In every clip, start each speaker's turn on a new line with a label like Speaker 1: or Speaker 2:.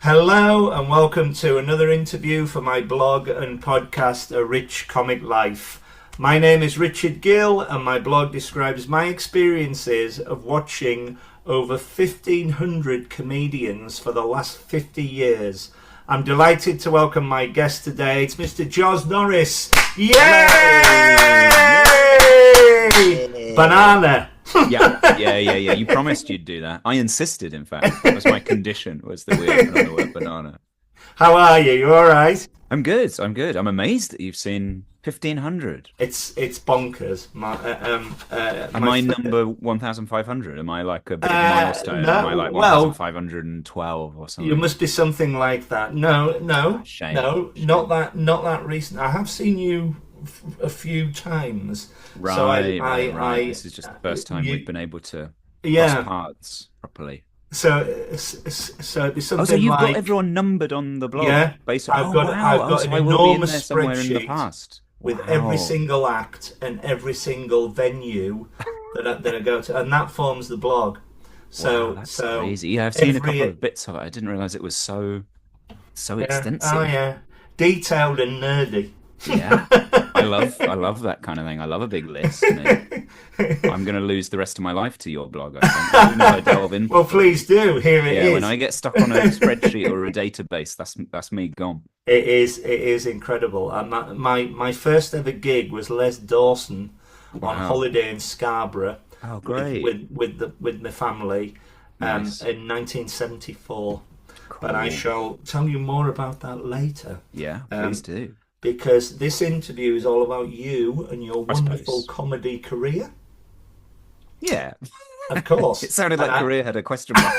Speaker 1: Hello and welcome to another interview for my blog and podcast, A Rich Comic Life. My name is Richard Gill and my blog describes my experiences of watching over 1,500 comedians for the last 50 years. I'm delighted to welcome my guest today. It's Mr. Jos Norris. Yay! Banana.
Speaker 2: Yeah. You promised you'd do that. I insisted, in fact. That was my condition, was that we open on the word banana.
Speaker 1: How are you? You all right?
Speaker 2: I'm good. I'm amazed that you've seen 1,500.
Speaker 1: It's bonkers.
Speaker 2: Am I number 1,500? Am I like a big milestone?
Speaker 1: No,
Speaker 2: Am I like 1,512 or something?
Speaker 1: You must be something like that. No,
Speaker 2: Shame.
Speaker 1: not that recent. I have seen you a few times.
Speaker 2: Right. This is just the first time we've been able to cross paths properly.
Speaker 1: So it'd be something.
Speaker 2: So you've
Speaker 1: like,
Speaker 2: got everyone numbered on the blog.
Speaker 1: Yeah,
Speaker 2: basically.
Speaker 1: I've got an enormous spreadsheet
Speaker 2: in the past.
Speaker 1: With every single act and every single venue that I go to, and that forms the blog.
Speaker 2: That's crazy. Yeah, I've seen a couple of bits of it. I didn't realize it was so extensive.
Speaker 1: Oh yeah, detailed and nerdy.
Speaker 2: Yeah, I love that kind of thing. I love a big list. I'm going to lose the rest of my life to your blog, I think. As soon as I delve in.
Speaker 1: Well, please do. Here it is.
Speaker 2: When I get stuck on a spreadsheet or a database, that's me gone.
Speaker 1: It is incredible. My first ever gig was Les Dawson on holiday in Scarborough.
Speaker 2: Oh, great!
Speaker 1: With my family,
Speaker 2: Nice.
Speaker 1: In 1974.
Speaker 2: Cool.
Speaker 1: But I shall tell you more about that later.
Speaker 2: Yeah, please do.
Speaker 1: Because this interview is all about you and your wonderful comedy career.
Speaker 2: Yeah.
Speaker 1: Of course.
Speaker 2: It sounded like career had a question mark.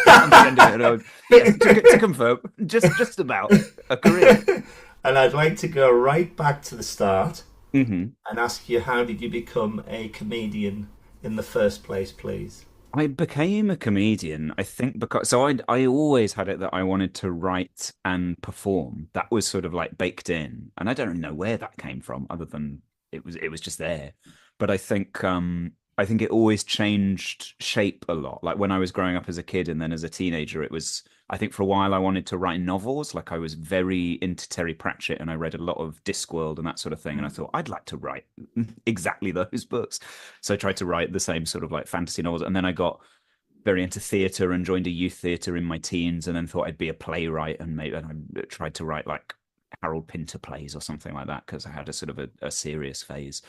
Speaker 2: Yes, to confirm, just about a career.
Speaker 1: And I'd like to go right back to the start
Speaker 2: and
Speaker 1: ask you, how did you become a comedian in the first place, please?
Speaker 2: I became a comedian, I think, because I always had it that I wanted to write and perform. That was sort of like baked in, and I don't really know where that came from, other than it was just there. But I think it always changed shape a lot. Like when I was growing up as a kid and then as a teenager, I think for a while I wanted to write novels. Like I was very into Terry Pratchett and I read a lot of Discworld and that sort of thing. And I thought I'd like to write exactly those books. So I tried to write the same sort of like fantasy novels. And then I got very into theatre and joined a youth theatre in my teens and then thought I'd be a playwright. And I tried to write like Harold Pinter plays or something like that because I had a sort of a serious phase.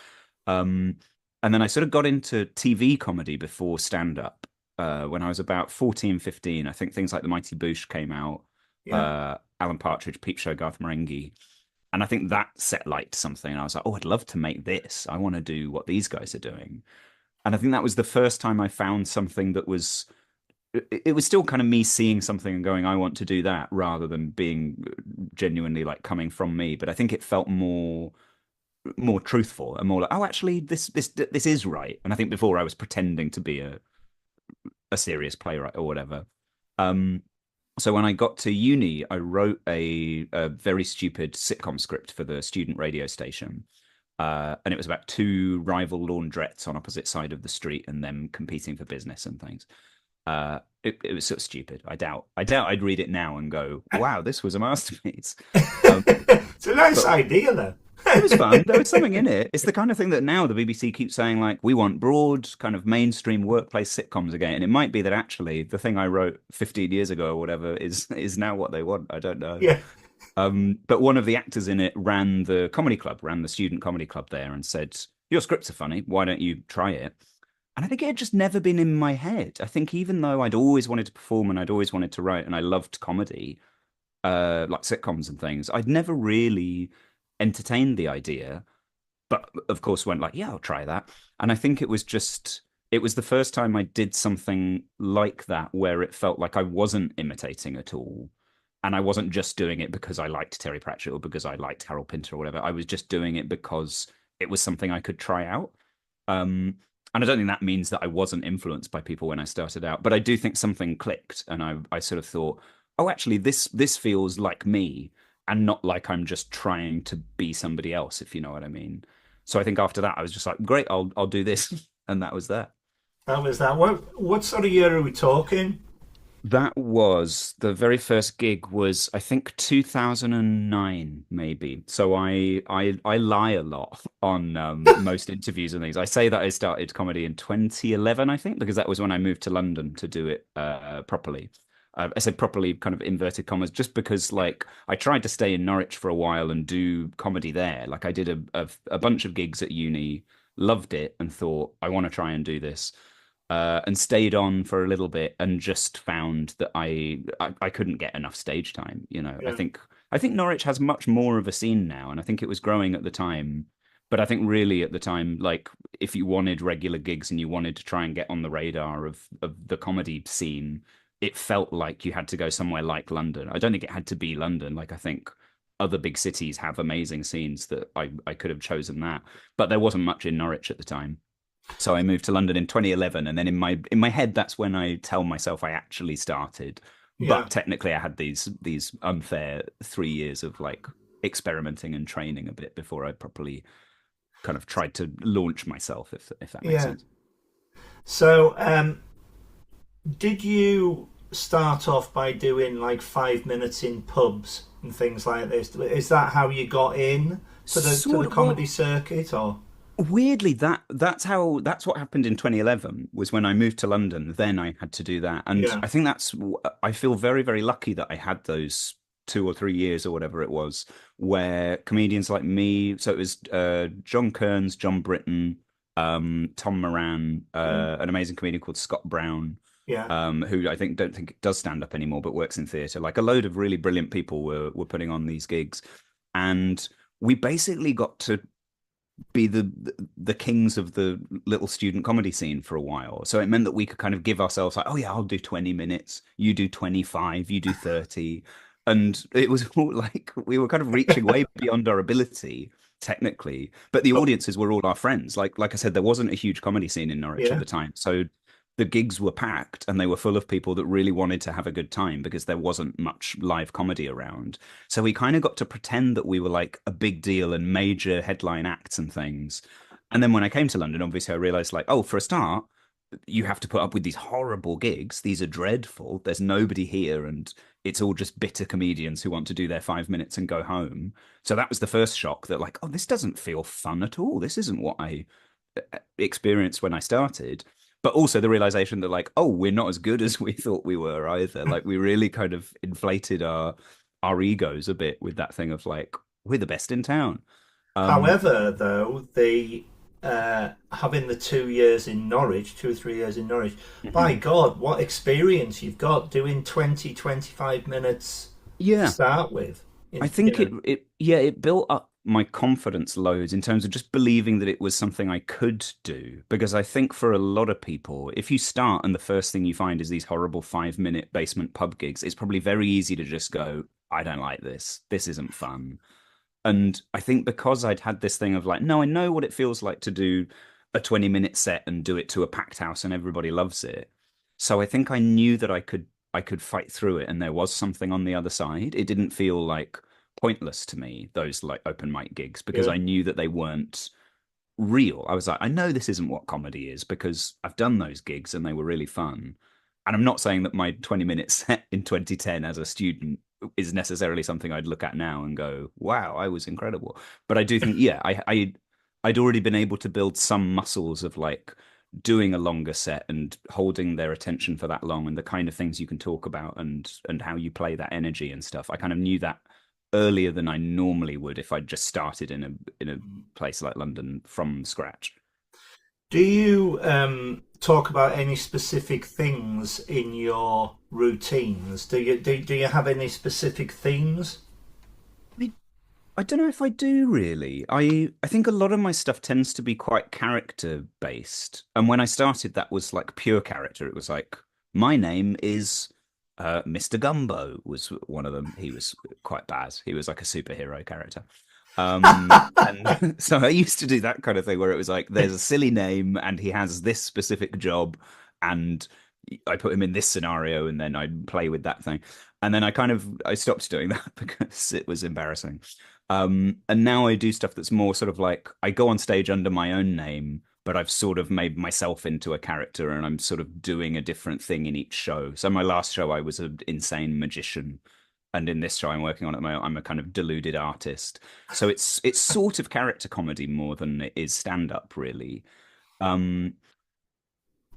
Speaker 2: And then I sort of got into TV comedy before stand-up when I was about 14, 15. I think things like The Mighty Boosh came out, Alan Partridge, Peep Show, Garth Marenghi. And I think that set light to something. And I was like, I'd love to make this. I want to do what these guys are doing. And I think that was the first time I found something that was... It was still kind of me seeing something and going, I want to do that, rather than being genuinely like coming from me. But I think it felt more truthful and more like, actually this is right. And I think before I was pretending to be a serious playwright or whatever. So when I got to uni, I wrote a very stupid sitcom script for the student radio station, and it was about two rival laundrettes on opposite side of the street and them competing for business and things. It was sort of stupid. I doubt I'd read it now and go, wow, this was a masterpiece.
Speaker 1: It's a nice idea though.
Speaker 2: It was fun. There was something in it. It's the kind of thing that now the BBC keeps saying, like, we want broad, kind of mainstream workplace sitcoms again. And it might be that actually the thing I wrote 15 years ago or whatever is now what they want. I don't know.
Speaker 1: Yeah.
Speaker 2: But one of the actors in it ran the student comedy club there and said, your scripts are funny. Why don't you try it? And I think it had just never been in my head. I think even though I'd always wanted to perform and I'd always wanted to write and I loved comedy, like sitcoms and things, I'd never really entertained the idea, but of course went like, yeah, I'll try that. And I think it was the first time I did something like that where it felt like I wasn't imitating at all. And I wasn't just doing it because I liked Terry Pratchett or because I liked Harold Pinter or whatever. I was just doing it because it was something I could try out. And I don't think that means that I wasn't influenced by people when I started out, but I do think something clicked. And I sort of thought, actually, this feels like me. And not like I'm just trying to be somebody else, if you know what I mean. So I think after that, I was just like, great, I'll do this. And that was that.
Speaker 1: That was that. What sort of year are we talking?
Speaker 2: That was the very first gig was I think 2009 maybe. So I lie a lot on most interviews and things. I say that I started comedy in 2011 I think because that was when I moved to London to do it properly. I said properly kind of inverted commas just because like I tried to stay in Norwich for a while and do comedy there. Like I did a bunch of gigs at uni, loved it and thought I want to try and do this and stayed on for a little bit and just found that I couldn't get enough stage time. You know,
Speaker 1: Yeah,
Speaker 2: I think Norwich has much more of a scene now, and I think it was growing at the time. But I think really at the time, like if you wanted regular gigs and you wanted to try and get on the radar of the comedy scene, it felt like you had to go somewhere like London. I don't think it had to be London. Like I think other big cities have amazing scenes that I could have chosen that, but there wasn't much in Norwich at the time. So I moved to London in 2011, and then in my head, that's when I tell myself I actually started.
Speaker 1: yeah,
Speaker 2: But technically, I had these unfair 3 years of like experimenting and training a bit before I properly kind of tried to launch myself, if that makes
Speaker 1: yeah.
Speaker 2: sense.
Speaker 1: So, did you start off by doing like 5 minutes in pubs and things like this? Is that how you got in to the
Speaker 2: Sort of,
Speaker 1: comedy
Speaker 2: well,
Speaker 1: circuit, or
Speaker 2: weirdly, that's what happened in 2011 was when I moved to London. Then I had to do that, and
Speaker 1: yeah,
Speaker 2: I think I feel very very lucky that I had those 2 or 3 years or whatever it was where comedians like me. So it was John Kearns, John Britton, Tom Moran,
Speaker 1: yeah,
Speaker 2: an amazing comedian called Scott Brown.
Speaker 1: yeah,
Speaker 2: Who I think don't think does stand up anymore, but works in theatre. Like a load of really brilliant people were putting on these gigs, and we basically got to be the kings of the little student comedy scene for a while. So it meant that we could kind of give ourselves like, oh yeah, I'll do 20 minutes, you do 25, you do 30. And it was all like we were kind of reaching way beyond our ability technically, but the
Speaker 1: but
Speaker 2: audiences were all our friends. Like I said, there wasn't a huge comedy scene in Norwich at
Speaker 1: yeah.
Speaker 2: the time. So the gigs were packed and they were full of people that really wanted to have a good time because there wasn't much live comedy around. So we kind of got to pretend that we were like a big deal and major headline acts and things. And then when I came to London, obviously I realized like, oh, for a start, you have to put up with these horrible gigs. These are dreadful. There's nobody here and it's all just bitter comedians who want to do their 5 minutes and go home. So that was the first shock that like, oh, this doesn't feel fun at all. This isn't what I experienced when I started. But also the realization that like, oh, we're not as good as we thought we were either. Like we really kind of inflated our egos a bit with that thing of like, we're the best in town. Um,
Speaker 1: However, though, the having the 2 years in Norwich, 2 or 3 years in Norwich, by
Speaker 2: mhm.
Speaker 1: God, what experience you've got doing 20, 25 minutes to
Speaker 2: Yeah,
Speaker 1: start with.
Speaker 2: I
Speaker 1: In,
Speaker 2: think it yeah, it built up my confidence loads in terms of just believing that it was something I could do. Because I think for a lot of people, if you start and the first thing you find is these horrible 5 minute basement pub gigs, it's probably very easy to just go, I don't like this. This isn't fun. And I think because I'd had this thing of like, no, I know what it feels like to do a 20-minute set and do it to a packed house and everybody loves it. So I think I knew that I could fight through it and there was something on the other side. It didn't feel like pointless to me, those like open mic gigs, because
Speaker 1: yeah,
Speaker 2: I knew that they weren't real. I was like, I know this isn't what comedy is because I've done those gigs and they were really fun. And I'm not saying that my 20-minute set in 2010 as a student is necessarily something I'd look at now and go, wow, I was incredible. But I do think, yeah, I'd already been able to build some muscles of like doing a longer set and holding their attention for that long and the kind of things you can talk about and how you play that energy and stuff. I kind of knew that earlier than I normally would if I'd just started in a place like London from scratch.
Speaker 1: do you talk about any specific things in your routines? Do you have any specific themes?
Speaker 2: I I don't know if I do really. I think a lot of my stuff tends to be quite character based. And when I started, that was like pure character. It was like my name is Mr. Gumbo was one of them. He was quite bad. He was like a superhero character. And so I used to do that kind of thing where it was like there's a silly name and he has this specific job and I put him in this scenario and then I'd play with that thing. And then I stopped doing that because it was embarrassing. And now I do stuff that's more sort of like I go on stage under my own name, but I've sort of made myself into a character and I'm sort of doing a different thing in each show. So my last show, I was an insane magician. And in this show I'm working on at the moment, I'm a kind of deluded artist. So it's sort of character comedy more than it is stand up, really. Um,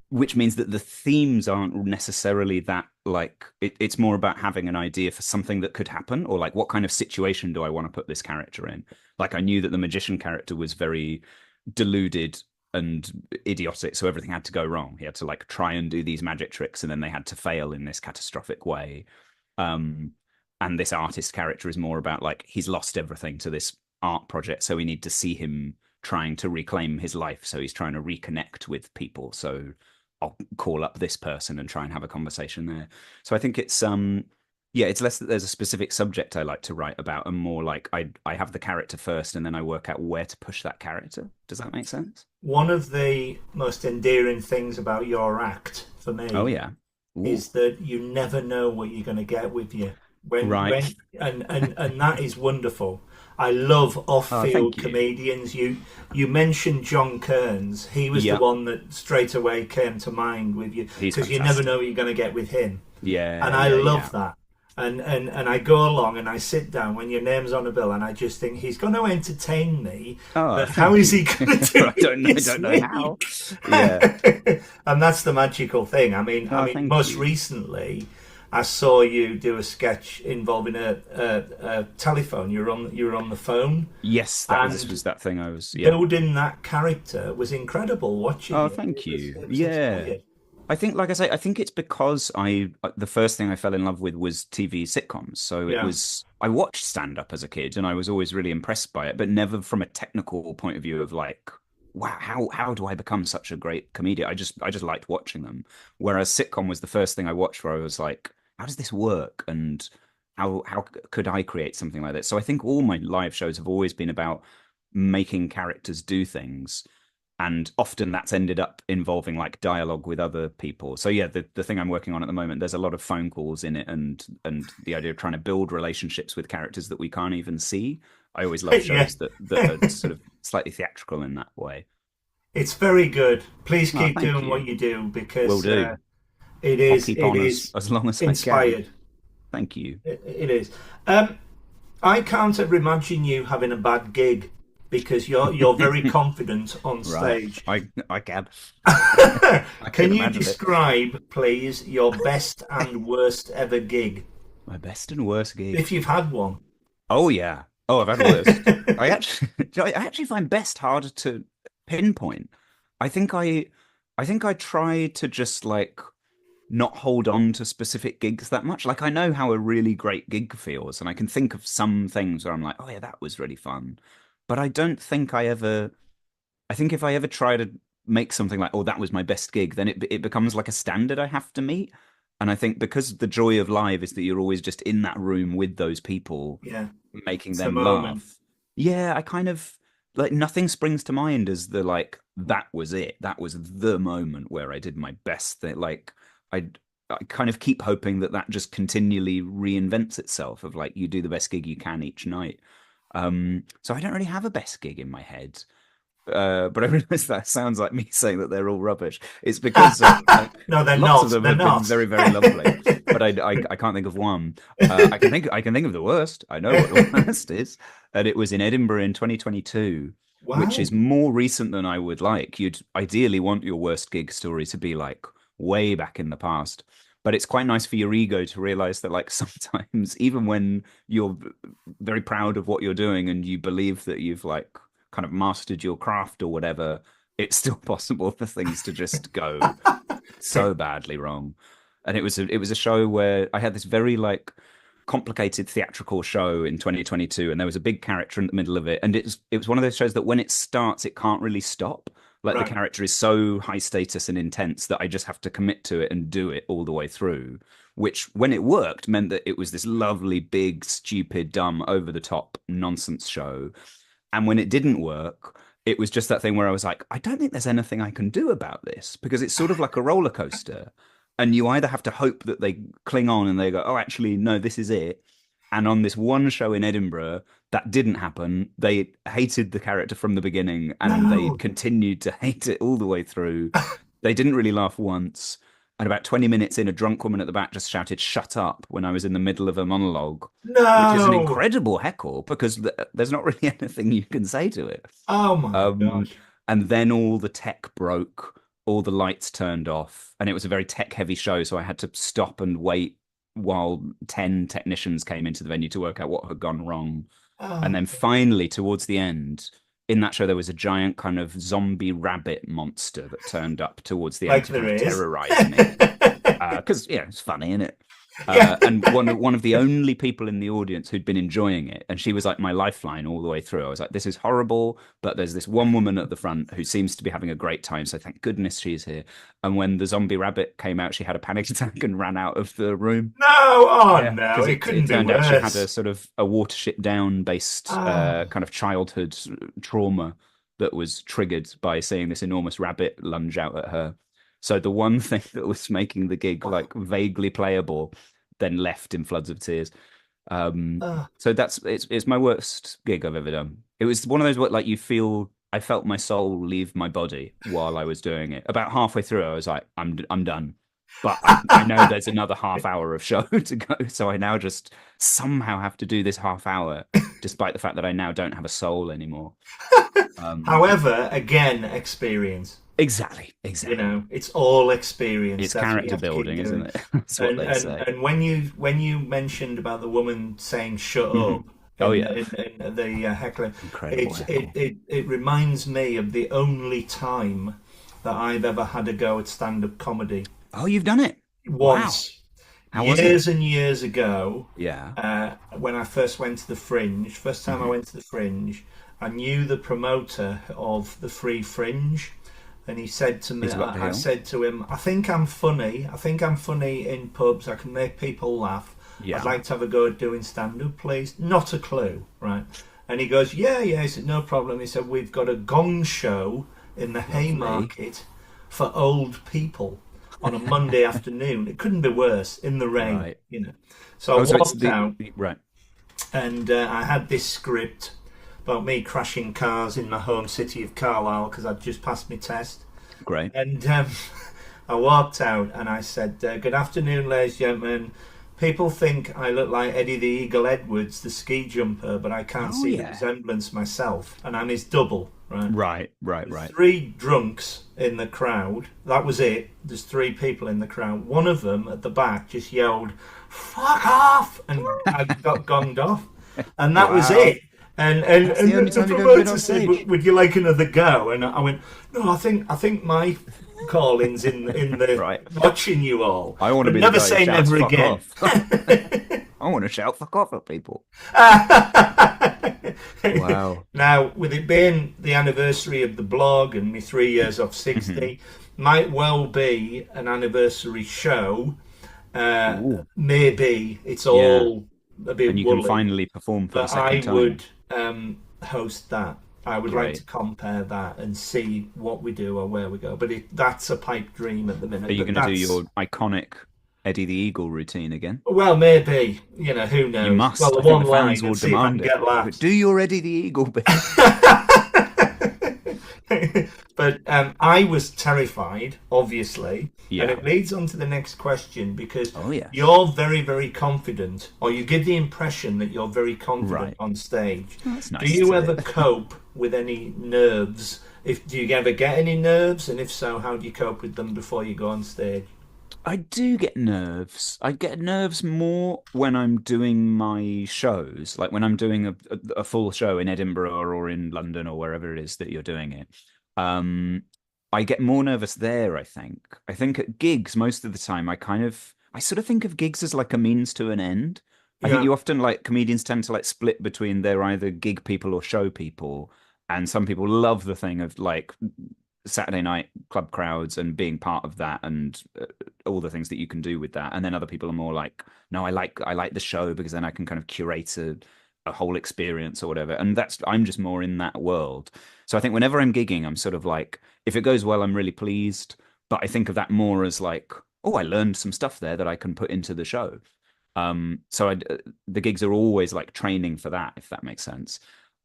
Speaker 2: which means that the themes aren't necessarily that like it's more about having an idea for something that could happen, or like what kind of situation do I want to put this character in. Like I knew that the magician character was very deluded and idiotic, so everything had to go wrong. He had to like try and do these magic tricks and then they had to fail in this catastrophic way. um and this artist character is more about like he's lost everything to this art project, so we need to see him trying to reclaim his life, so he's trying to reconnect with people. So I'll call up this person and try and have a conversation there. So I think it's yeah, it's less that there's a specific subject I like to write about and more like I have the character first and then I work out where to push that character. Does that make sense?
Speaker 1: One of the most endearing things about your act for
Speaker 2: Oh
Speaker 1: me
Speaker 2: yeah. Ooh.
Speaker 1: is that you never know what you're going to get with you when
Speaker 2: Right.
Speaker 1: and that is wonderful. I love
Speaker 2: Oh,
Speaker 1: off-field
Speaker 2: thank you.
Speaker 1: comedians. You mentioned John Kearns. He was the
Speaker 2: Yeah,
Speaker 1: one that straight away came to mind with you
Speaker 2: he's
Speaker 1: because you never know
Speaker 2: fantastic.
Speaker 1: what you're going to get with him,
Speaker 2: Yeah,
Speaker 1: and I
Speaker 2: yeah, yeah.
Speaker 1: love that. And I go along and I sit down when your name's on a bill, and I just think he's going to entertain me,
Speaker 2: Oh,
Speaker 1: but how
Speaker 2: thank
Speaker 1: is he
Speaker 2: you.
Speaker 1: going to do it
Speaker 2: I
Speaker 1: against
Speaker 2: don't know
Speaker 1: me?
Speaker 2: how. Yeah.
Speaker 1: And that's the magical thing. I
Speaker 2: Oh,
Speaker 1: mean,
Speaker 2: thank
Speaker 1: most
Speaker 2: you.
Speaker 1: recently, I saw you do a sketch involving a telephone. You were on the phone,
Speaker 2: Yes, that was this
Speaker 1: and
Speaker 2: was that thing I was, yeah.
Speaker 1: building that character was incredible. Watching
Speaker 2: Oh,
Speaker 1: it,
Speaker 2: thank you.
Speaker 1: it was
Speaker 2: Yeah.
Speaker 1: inspired.
Speaker 2: I think, like I say, I think it's because the first thing I fell in love with was TV sitcoms. So it
Speaker 1: Yeah,
Speaker 2: was, I watched stand up as a kid and I was always really impressed by it, but never from a technical point of view of like, wow, how do I become such a great comedian? I just liked watching them. Whereas sitcom was the first thing I watched where I was like, how does this work? And how could I create something like that? So I think all my live shows have always been about making characters do things, and often that's ended up involving like dialogue with other people. So yeah, the thing I'm working on at the moment, there's a lot of phone calls in it, and the idea of trying to build relationships with characters that we can't even see. I always love
Speaker 1: yeah.
Speaker 2: shows that are sort of slightly theatrical in that way.
Speaker 1: It's very good. Please
Speaker 2: Oh,
Speaker 1: keep
Speaker 2: thank
Speaker 1: doing what
Speaker 2: you.
Speaker 1: you do
Speaker 2: Will
Speaker 1: because
Speaker 2: do. I'll keep
Speaker 1: it
Speaker 2: on
Speaker 1: is
Speaker 2: as long as I can.
Speaker 1: inspired.
Speaker 2: Thank you.
Speaker 1: It is. Um, I can't ever imagine you having a bad gig because you're very confident on
Speaker 2: Right.
Speaker 1: stage.
Speaker 2: I can. I can
Speaker 1: Can you
Speaker 2: imagine it.
Speaker 1: describe, please, your best and worst ever gig,
Speaker 2: My best and worst gig.
Speaker 1: if you've had one?
Speaker 2: Oh yeah. Oh, I've had worst. I actually I actually find best harder to pinpoint. I think I try to just like not hold on to specific gigs that much. Like I know how a really great gig feels, and I can think of some things where I'm like, oh yeah, that was really fun. But I don't think I think if I ever try to make something like, oh, that was my best gig, then it becomes like a standard I have to meet. And I think because the joy of live is that you're always just in that room with those people,
Speaker 1: Yeah,
Speaker 2: making
Speaker 1: it's the
Speaker 2: them
Speaker 1: moment.
Speaker 2: laugh. Yeah, I kind of like nothing springs to mind as the like that was it. That was the moment where I did my best thing. Like I I kind of keep hoping that that just continually reinvents itself of like you do the best gig you can each night. So I don't really have a best gig in my head. But I realize that sounds like me saying that they're all rubbish. It's because
Speaker 1: No, they're
Speaker 2: lots of
Speaker 1: not.
Speaker 2: them
Speaker 1: They're
Speaker 2: have been
Speaker 1: not.
Speaker 2: very, very lovely, but I can't think of one. I can think of the worst. I know what the worst is, and it was in Edinburgh in 2022, which
Speaker 1: Wow.
Speaker 2: is more recent than I would like. You'd ideally want your worst gig story to be like way back in the past, but it's quite nice for your ego to realize that like sometimes even when you're very proud of what you're doing and you believe that you've like kind of mastered your craft or whatever, it's still possible for things to just go so badly wrong. And it was a show where I had this very like complicated theatrical show in 2022, and there was a big character in the middle of it, and it was one of those shows that when it starts, it can't really stop. Like the
Speaker 1: Right.
Speaker 2: character is so high status and intense that I just have to commit to it and do it all the way through. Which, when it worked, meant that it was this lovely, big, stupid, dumb, over the top nonsense show. And when it didn't work, it was just that thing where I was like, I don't think there's anything I can do about this because it's sort of like a roller coaster. And you either have to hope that they cling on and they go, oh, actually, no, this is it. And on this one show in Edinburgh, that didn't happen. They hated the character from the beginning and they
Speaker 1: No.
Speaker 2: continued to hate it all the way through. They didn't really laugh once. And about 20 minutes in, a drunk woman at the back just shouted, "Shut up," when I was in the middle of a monologue, which is an
Speaker 1: No.
Speaker 2: incredible heckle because there's not really anything you can say to it.
Speaker 1: Oh my
Speaker 2: Um,
Speaker 1: gosh.
Speaker 2: and then all the tech broke, all the lights turned off, and it was a very tech heavy show. So I had to stop and wait while 10 technicians came into the venue to work out what had gone wrong. And
Speaker 1: Oh,
Speaker 2: then finally, towards the end, in that show, there was a giant kind of zombie rabbit monster that turned up towards the end
Speaker 1: like
Speaker 2: to kind
Speaker 1: there
Speaker 2: of
Speaker 1: is.
Speaker 2: terrorize me. Because yeah, it's funny, isn't it?
Speaker 1: Yeah.
Speaker 2: And one of the only people in the audience who'd been enjoying it, and she was like my lifeline all the way through. I was like, "This is horrible," but there's this one woman at the front who seems to be having a great time. So thank goodness she's here. And when the zombie rabbit came out, she had a panic attack and ran out of the room.
Speaker 1: No. Oh
Speaker 2: Yeah,
Speaker 1: no.
Speaker 2: because
Speaker 1: It
Speaker 2: it
Speaker 1: couldn't be
Speaker 2: turned out she had a
Speaker 1: worse.
Speaker 2: sort of a Watership Down based
Speaker 1: Oh.
Speaker 2: kind of childhood trauma that was triggered by seeing this enormous rabbit lunge out at her. So the one thing that was making the gig like vaguely playable then left in floods of tears.
Speaker 1: Oh.
Speaker 2: So it's my worst gig I've ever done. It was one of those what like you feel I felt my soul leave my body while I was doing it. About halfway through, I was like, I'm done. But I know there's another half hour of show to go, so I now just somehow have to do this half hour, despite the fact that I now don't have a soul anymore. Um,
Speaker 1: However, again, experience.
Speaker 2: exactly,
Speaker 1: You
Speaker 2: exactly.
Speaker 1: know, it's all experience.
Speaker 2: It's
Speaker 1: That's what you
Speaker 2: character
Speaker 1: have to keep
Speaker 2: building, isn't
Speaker 1: doing.
Speaker 2: it? That's what
Speaker 1: And
Speaker 2: they
Speaker 1: and
Speaker 2: say.
Speaker 1: and when you mentioned about the woman saying "shut up"
Speaker 2: Mhm. Oh yeah,
Speaker 1: in the heckling,
Speaker 2: incredible heckle.
Speaker 1: it reminds me of the only time that I've ever had a go at stand-up comedy.
Speaker 2: Oh, you've done it. Wow.
Speaker 1: Once,
Speaker 2: How was it?
Speaker 1: years and years ago,
Speaker 2: Yeah.
Speaker 1: when I first went to the Fringe, first time I
Speaker 2: Hmm.
Speaker 1: went to the Fringe, I knew the promoter of the Free Fringe, and he said to me,
Speaker 2: Is it up the
Speaker 1: I
Speaker 2: hill?
Speaker 1: said to him, I think I'm funny. I think I'm funny in pubs. I can make people laugh. I'd
Speaker 2: Yeah.
Speaker 1: like to have a go at doing stand up, please. Not a clue, right? And he goes, yeah, yeah. He said, no problem. He said, we've got a gong show in the
Speaker 2: Lovely.
Speaker 1: Haymarket for old people on a Monday afternoon. It couldn't be worse in the rain,
Speaker 2: Right.
Speaker 1: you know. So I
Speaker 2: Oh, so it's
Speaker 1: walked out
Speaker 2: right.
Speaker 1: and I had this script about me crashing cars in my home city of Carlisle because I'd just passed my test.
Speaker 2: Great.
Speaker 1: And I walked out and I said, good afternoon, ladies and gentlemen. People think I look like Eddie the Eagle Edwards, the ski jumper, but I can't
Speaker 2: Oh
Speaker 1: see the
Speaker 2: yeah.
Speaker 1: resemblance myself. And I'm his double, right?
Speaker 2: Right. Right.
Speaker 1: There's
Speaker 2: Right.
Speaker 1: three drunks in the crowd. That was it. There's three people in the crowd. One of them at the back just yelled, "Fuck off!" and I got gonged off. And that was
Speaker 2: Wow.
Speaker 1: it. And
Speaker 2: That's
Speaker 1: and
Speaker 2: the only
Speaker 1: the
Speaker 2: time you've ever been
Speaker 1: promoter
Speaker 2: on
Speaker 1: said,
Speaker 2: stage.
Speaker 1: Would you like another go?" And I went, "No, I think my calling's in the
Speaker 2: Right.
Speaker 1: watching you all,
Speaker 2: I want to
Speaker 1: but
Speaker 2: be the
Speaker 1: never
Speaker 2: guy who
Speaker 1: say
Speaker 2: shouts
Speaker 1: never
Speaker 2: "fuck
Speaker 1: again."
Speaker 2: off." I want to shout "fuck off" at people. Wow.
Speaker 1: Now, with it being the anniversary of the blog and me 3 years off
Speaker 2: Hmm.
Speaker 1: 60, might well be an anniversary show.
Speaker 2: Ooh.
Speaker 1: Maybe it's
Speaker 2: Yeah.
Speaker 1: all a bit
Speaker 2: And you can
Speaker 1: woolly,
Speaker 2: finally perform for the
Speaker 1: but
Speaker 2: second
Speaker 1: I
Speaker 2: time.
Speaker 1: would host that. I would like to
Speaker 2: Great.
Speaker 1: compare that and see what we do or where we go. But that's a pipe dream at the
Speaker 2: Are
Speaker 1: minute.
Speaker 2: you
Speaker 1: But
Speaker 2: going to do
Speaker 1: that's,
Speaker 2: your iconic Eddie the Eagle routine again?
Speaker 1: well, maybe, who
Speaker 2: You
Speaker 1: knows? Well,
Speaker 2: must.
Speaker 1: the
Speaker 2: I think
Speaker 1: one
Speaker 2: the fans
Speaker 1: line
Speaker 2: will
Speaker 1: and see if I can
Speaker 2: demand it.
Speaker 1: get laughs.
Speaker 2: Do your Eddie the Eagle bit.
Speaker 1: But I was terrified, obviously, and
Speaker 2: Yeah.
Speaker 1: it leads on to the next question because
Speaker 2: Oh yes.
Speaker 1: you're very, very confident, or you give the impression that you're very confident
Speaker 2: Right.
Speaker 1: on stage.
Speaker 2: Oh, that's
Speaker 1: Do
Speaker 2: nice
Speaker 1: you
Speaker 2: to
Speaker 1: ever
Speaker 2: hear.
Speaker 1: cope with any nerves? If do you ever get any nerves, and if so, how do you cope with them before you go on stage?
Speaker 2: I do get nerves. I get nerves more when I'm doing my shows, like when I'm doing a full show in Edinburgh or in London or wherever it is that you're doing it. Um, I get more nervous there, I think. I think at gigs, most of the time, I sort of think of gigs as like a means to an end. I think
Speaker 1: Yeah,
Speaker 2: you often like comedians tend to like split between they're either gig people or show people. And some people love the thing of like Saturday night club crowds and being part of that and all the things that you can do with that. And then other people are more like, no, I like the show because then I can kind of curate a whole experience or whatever. And I'm just more in that world. So I think whenever I'm gigging, I'm sort of like, if it goes well, I'm really pleased. But I think of that more as like, oh, I learned some stuff there that I can put into the show. So the gigs are always like training for that, if that makes sense.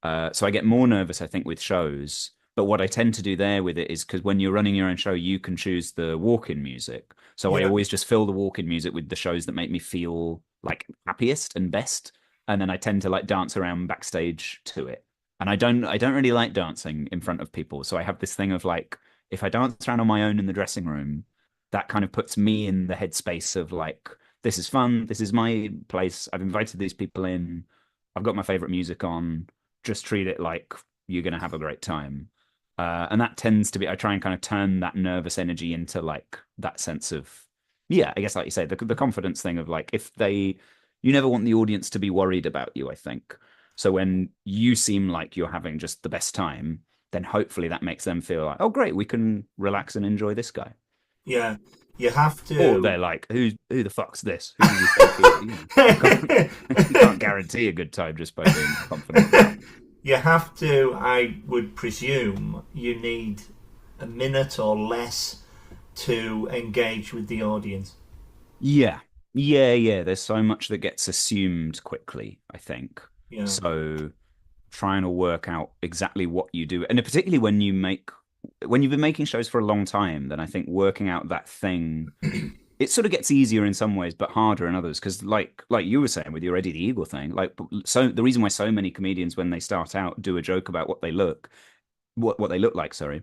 Speaker 2: So I get more nervous, I think, with shows. But what I tend to do there with it is because when you're running your own show, you can choose the walk-in music. So I
Speaker 1: Yeah,
Speaker 2: always just fill the walk-in music with the shows that make me feel like happiest and best, and then I tend to like dance around backstage to it. And I don't really like dancing in front of people. So I have this thing of like, if I dance around on my own in the dressing room, that kind of puts me in the headspace of like, this is fun. This is my place. I've invited these people in. I've got my favorite music on. Just treat it like you're going to have a great time. And that tends to be, I try and kind of turn that nervous energy into like that sense of, yeah, I guess like you say, the confidence thing of like, you never want the audience to be worried about you, I think. So when you seem like you're having just the best time, then hopefully that makes them feel like, oh, great, we can relax and enjoy this guy.
Speaker 1: yeah. You have
Speaker 2: Or
Speaker 1: to.
Speaker 2: they're like, who the fuck's this? Who do we think he is? You can't you can't guarantee a good time just by being confident about it.
Speaker 1: You have to, I would presume, you need a minute or less to engage with the audience.
Speaker 2: Yeah. Yeah. There's so much that gets assumed quickly, I think.
Speaker 1: Yeah,
Speaker 2: So trying to work out exactly what you do. And particularly when you've been making shows for a long time, then I think working out that thing, it sort of gets easier in some ways, but harder in others. Because like you were saying with your Eddie the Eagle thing, like so the reason why so many comedians when they start out do a joke about what they look like, sorry,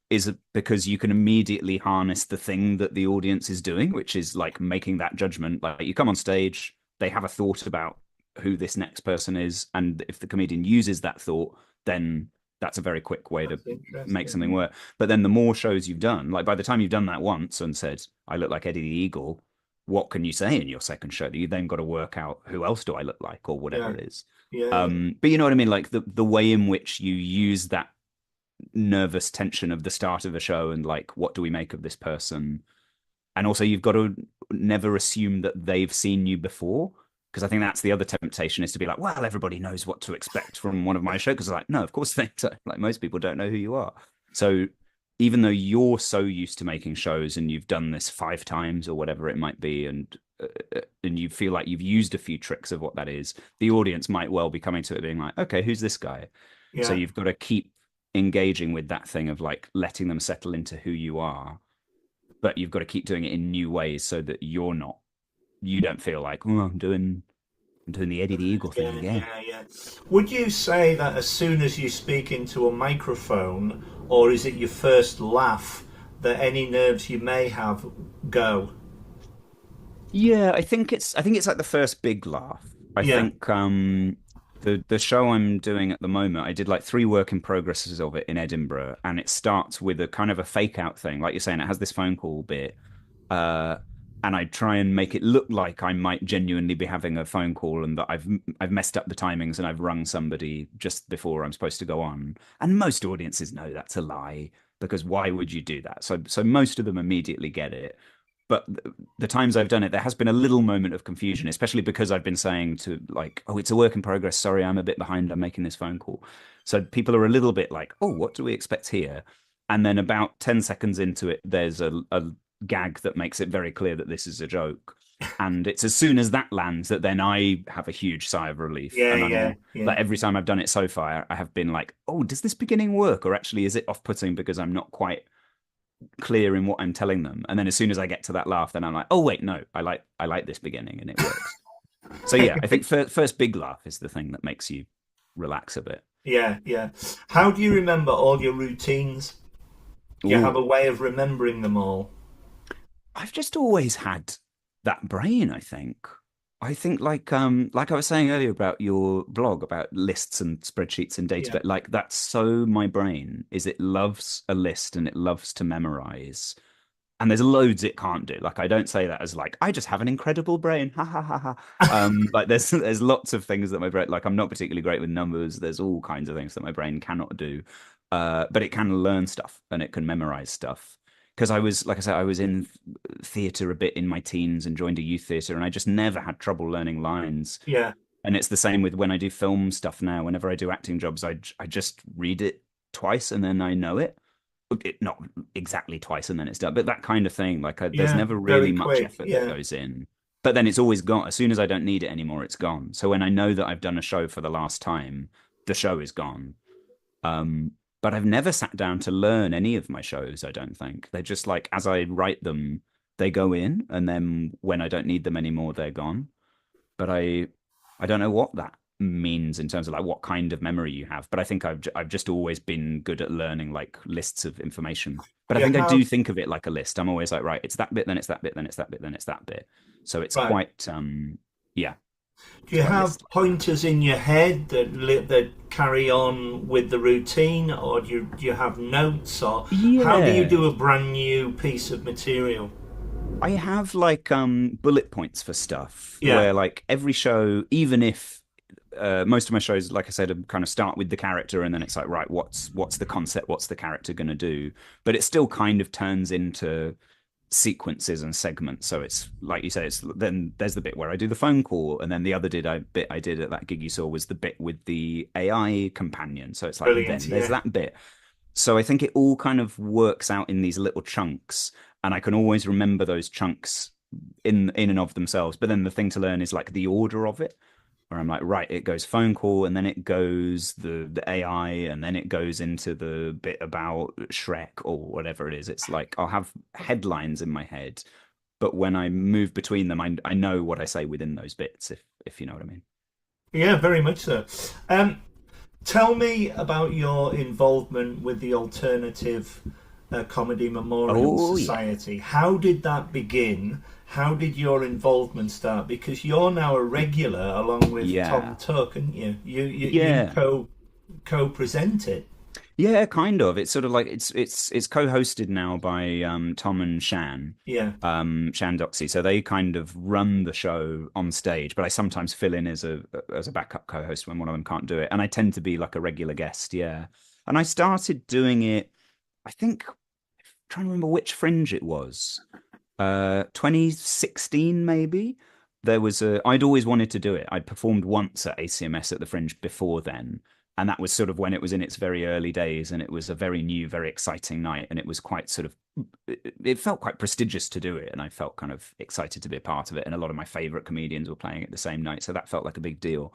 Speaker 2: is because you can immediately harness the thing that the audience is doing, which is like making that judgment. Like you come on stage, they have a thought about who this next person is, and if the comedian uses that thought, then that's a very quick way to
Speaker 1: that's
Speaker 2: make
Speaker 1: interesting.
Speaker 2: something
Speaker 1: Yeah,
Speaker 2: work. But then the more shows you've done, like by the time you've done that once and said, I look like Eddie the Eagle, what can you say in your second show? You then got to work out who else do I look like or whatever
Speaker 1: yeah,
Speaker 2: it is.
Speaker 1: yeah, yeah.
Speaker 2: But you know what I mean? Like the way in which you use that nervous tension of the start of the show and like, what do we make of this person? And also, you've got to never assume that they've seen you before. Because I think that's the other temptation is to be like, well, everybody knows what to expect from one of my shows. Because like, no, of course they don't. Like most people don't know who you are. So even though you're so used to making shows and you've done this 5 times or whatever it might be, and you feel like you've used a few tricks of what that is, the audience might well be coming to it being like, okay, who's this guy? So
Speaker 1: Yeah.
Speaker 2: you've got to keep engaging with that thing of like letting them settle into who you are, but you've got to keep doing it in new ways so that you don't feel like, oh, I'm doing the Eddie the Eagle thing
Speaker 1: Yeah,
Speaker 2: again.
Speaker 1: yeah, yeah. Would you say that as soon as you speak into a microphone, or is it your first laugh, that any nerves you may have go?
Speaker 2: Yeah, I think it's like the first big laugh. I
Speaker 1: Yeah,
Speaker 2: think the show I'm doing at the moment, I did like 3 work in progresses of it in Edinburgh, and it starts with a kind of a fake out thing. Like you're saying, it has this phone call bit. Uh and I try and make it look like I might genuinely be having a phone call and that I've messed up the timings and I've rung somebody just before I'm supposed to go on. And most audiences know that's a lie because why would you do that? So most of them immediately get it. But the times I've done it, there has been a little moment of confusion, especially because I've been saying to like, oh, it's a work in progress. Sorry, I'm a bit behind. I'm making this phone call. So people are a little bit like, oh, what do we expect here? And then about 10 seconds into it, there's a gag that makes it very clear that this is a joke. And it's as soon as that lands that then I have a huge sigh of relief.
Speaker 1: yeah,
Speaker 2: And
Speaker 1: yeah,
Speaker 2: I'm
Speaker 1: yeah,
Speaker 2: like, every time I've done it so far, I have been like, oh, does this beginning work? Or actually, is it off putting because I'm not quite clear in what I'm telling them. And then as soon as I get to that laugh, then I'm like, oh wait, no, I like this beginning and it works. So yeah, I think first big laugh is the thing that makes you relax a bit.
Speaker 1: yeah, yeah. How do you remember all your routines? Do you have
Speaker 2: Ooh,
Speaker 1: a way of remembering them all?
Speaker 2: I've just always had that brain, I think. I think like I was saying earlier about your blog about lists and spreadsheets and
Speaker 1: Yeah,
Speaker 2: database, like that's so my brain is it loves a list and it loves to memorize. And there's loads it can't do. Like I don't say that as like I just have an incredible brain. Ha ha ha ha. Like there's lots of things that my brain like I'm not particularly great with numbers. There's all kinds of things that my brain cannot do. But it can learn stuff and it can memorize stuff. Because I was, like I said, I was in theatre a bit in my teens and joined a youth theatre, and I just never had trouble learning lines.
Speaker 1: yeah,
Speaker 2: And it's the same with when I do film stuff now. Whenever I do acting jobs, I just read it twice and then I know it not exactly twice and then it's done, but that kind of thing. Like there's
Speaker 1: yeah.
Speaker 2: never really
Speaker 1: Very
Speaker 2: much
Speaker 1: quick.
Speaker 2: effort that
Speaker 1: Yeah,
Speaker 2: goes in. but then it's always gone. As soon as I don't need it anymore, it's gone. So when I know that I've done a show for the last time, the show is gone. Um, but I've never sat down to learn any of my shows, I don't think. They're just like, as I write them, they go in, and then when I don't need them anymore, they're gone. But I don't know what that means in terms of like what kind of memory you have. But I think I've just always been good at learning like lists of information. But I
Speaker 1: Do you
Speaker 2: think I do
Speaker 1: have
Speaker 2: think of it like a list. I'm always like, right, it's that bit, then it's that bit, then it's that bit, then it's that bit. So it's
Speaker 1: right?
Speaker 2: quite yeah,
Speaker 1: Do
Speaker 2: it's
Speaker 1: you
Speaker 2: quite
Speaker 1: have
Speaker 2: list like that.
Speaker 1: pointers in your head that carry on with the routine, or do you have notes, or how do you
Speaker 2: Yeah.
Speaker 1: do a brand new piece of material?
Speaker 2: I have like bullet points for stuff
Speaker 1: Yeah,
Speaker 2: where like every show, even if most of my shows, like I said, kind of start with the character and then it's like, right, what's the concept, what's the character going to do? But it still kind of turns into sequences and segments. So it's like you say, it's then there's the bit where I do the phone call, and then the other bit I did at that gig you saw was the bit with the AI companion. So it's like
Speaker 1: brilliant.
Speaker 2: then there's
Speaker 1: Yeah,
Speaker 2: that bit. So I think it all kind of works out in these little chunks, and I can always remember those chunks in and of themselves. But then the thing to learn is like the order of it, where I'm like, right, it goes phone call, and then it goes the AI, and then it goes into the bit about Shrek or whatever it is. It's like I'll have headlines in my head, but when I move between them, I know what I say within those bits, if you know what I mean.
Speaker 1: yeah, very much so. Um, Tell me about your involvement with the Alternative Comedy Memorial
Speaker 2: Oh yeah,
Speaker 1: Society. How did that begin? How did your involvement start? Because you're now a regular along with Tom
Speaker 2: yeah,
Speaker 1: Tuck, and you
Speaker 2: yeah.
Speaker 1: co-present it.
Speaker 2: Yeah, kind of. It's sort of like it's co-hosted now by Tom and
Speaker 1: Yeah,
Speaker 2: Shan Doxy. So they kind of run the show on stage, but I sometimes fill in as a backup co-host when one of them can't do it. And I tend to be like a regular guest, yeah. And I started doing it, I think, trying to remember which fringe it was. 2016 maybe. I'd always wanted to do it. I'd performed once at ACMS at the Fringe before then, and that was sort of when it was in its very early days, and it was a very new, very exciting night, and it was quite sort of it felt quite prestigious to do it, and I felt kind of excited to be a part of it, and a lot of my favorite comedians were playing it the same night, so that felt like a big deal.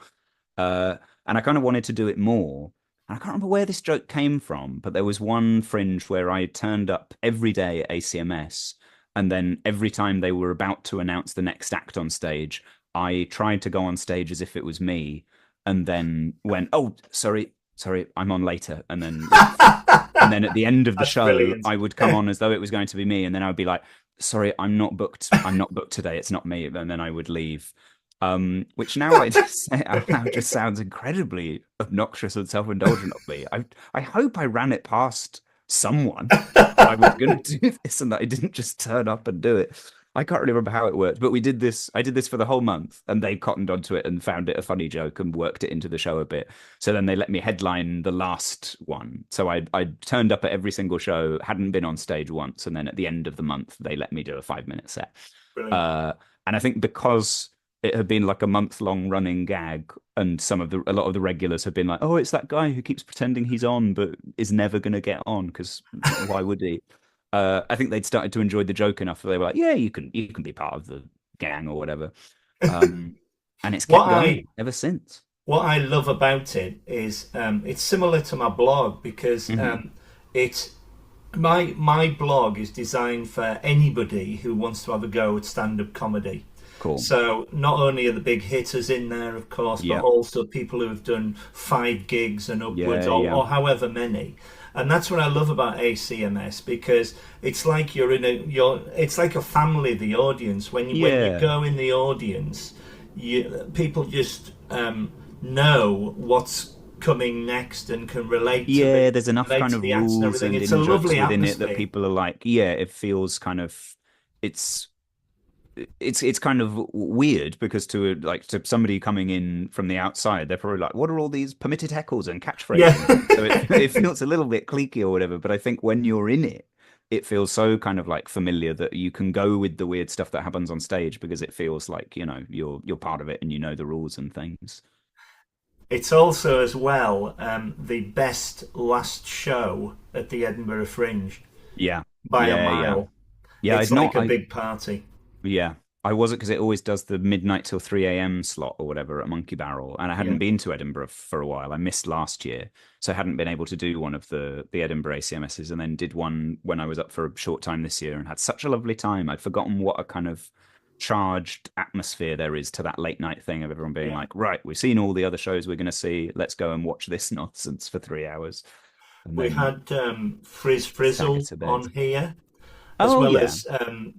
Speaker 2: And I kind of wanted to do it more. And I can't remember where this joke came from, but there was one fringe where I turned up every day at ACMS, and then every time they were about to announce the next act on stage, I tried to go on stage as if it was me, and then went, "Oh, sorry, I'm on later," and then left. And then at the end of the
Speaker 1: that's
Speaker 2: show,
Speaker 1: brilliant.
Speaker 2: I would come on as though it was going to be me, and then I would be like, "Sorry, I'm not booked. I'm not booked today. It's not me." And then I would leave. Which now I just say out loud just sounds incredibly obnoxious and self-indulgent of me. I hope I ran it past someone that I was going to do this and that I didn't just turn up and do it. I can't really remember how it worked, but we did this. I did this for the whole month, and they cottoned onto it and found it a funny joke and worked it into the show a bit. So then they let me headline the last one. So I turned up at every single show, hadn't been on stage once, and then at the end of the month they let me do a 5 minute set.
Speaker 1: Brilliant.
Speaker 2: Uh, and I think because it had been like a month long running gag, and a lot of the regulars have been like, "Oh, it's that guy who keeps pretending he's on but is never going to get on because why would he?" I think they'd started to enjoy the joke enough that they were like, "Yeah, you can be part of the gang or whatever," um, and it's
Speaker 1: What
Speaker 2: kept
Speaker 1: I
Speaker 2: going ever since.
Speaker 1: what I love about it is it's similar to my blog because
Speaker 2: Hmm.
Speaker 1: it my blog is designed for anybody who wants to have a go at stand-up comedy.
Speaker 2: Cool.
Speaker 1: So not only are the big hitters in there, of course, but
Speaker 2: Yeah.
Speaker 1: also people who have done 5 gigs and upwards,
Speaker 2: Yeah. Yeah.
Speaker 1: or however many. And that's what I love about ACMS because it's like it's like a family. The audience when you
Speaker 2: Yeah.
Speaker 1: go in the audience, people just know what's coming next and can
Speaker 2: Yeah. There's enough
Speaker 1: relate
Speaker 2: kind
Speaker 1: to
Speaker 2: of
Speaker 1: the acts and
Speaker 2: rules
Speaker 1: everything.
Speaker 2: and
Speaker 1: It's a
Speaker 2: in jokes
Speaker 1: lovely
Speaker 2: within it that
Speaker 1: atmosphere.
Speaker 2: people are like, yeah, it feels kind of it's it's kind of weird because to somebody coming in from the outside, they're probably like, "What are all these permitted heckles and
Speaker 1: Yeah.
Speaker 2: catchphrases and things?" So it feels a little bit cliquey or whatever. But I think when you're in it, it feels so kind of like familiar that you can go with the weird stuff that happens on stage because it feels like you're part of it and you know the rules and things.
Speaker 1: It's also as well the best last show at the Edinburgh Fringe
Speaker 2: Yeah,
Speaker 1: by a
Speaker 2: yeah, yeah,
Speaker 1: mile.
Speaker 2: yeah.
Speaker 1: It's
Speaker 2: I'd not.
Speaker 1: like a big party.
Speaker 2: Yeah. I wasn't because it always does the midnight till 3 a.m. slot or whatever at Monkey Barrel. And I
Speaker 1: Yeah.
Speaker 2: hadn't been to Edinburgh for a while. I missed last year. So I hadn't been able to do one of the Edinburgh ACMSs and then did one when I was up for a short time this year and had such a lovely time. I'd forgotten what a kind of charged atmosphere there is to that late night thing of everyone being
Speaker 1: Yeah.
Speaker 2: like, right, we've seen all the other shows we're going to see. Let's go and watch this nonsense for 3 hours and
Speaker 1: We
Speaker 2: then
Speaker 1: had Frizz
Speaker 2: stagger
Speaker 1: Frizzle
Speaker 2: to bed.
Speaker 1: on here, as
Speaker 2: Oh,
Speaker 1: well
Speaker 2: yeah.
Speaker 1: as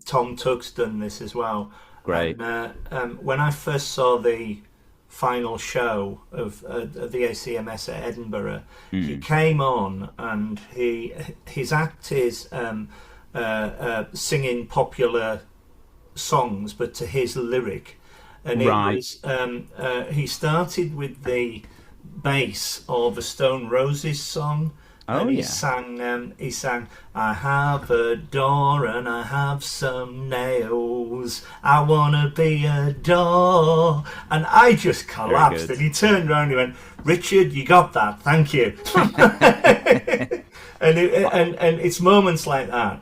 Speaker 1: Tom Tuck's done this as well.
Speaker 2: Great.
Speaker 1: And when I first saw the final show of the ACMS at Edinburgh, he
Speaker 2: Mm.
Speaker 1: came on and his act is singing popular songs, but to his lyric. And it
Speaker 2: Right.
Speaker 1: was he started with the bass of a Stone Roses song,
Speaker 2: Oh,
Speaker 1: and
Speaker 2: yeah.
Speaker 1: he sang, "I have a door and I have some nails. I wanna be a door," and I just
Speaker 2: Very
Speaker 1: collapsed.
Speaker 2: good.
Speaker 1: And he turned around and he went, "Richard, you got that. Thank you." And it's moments like that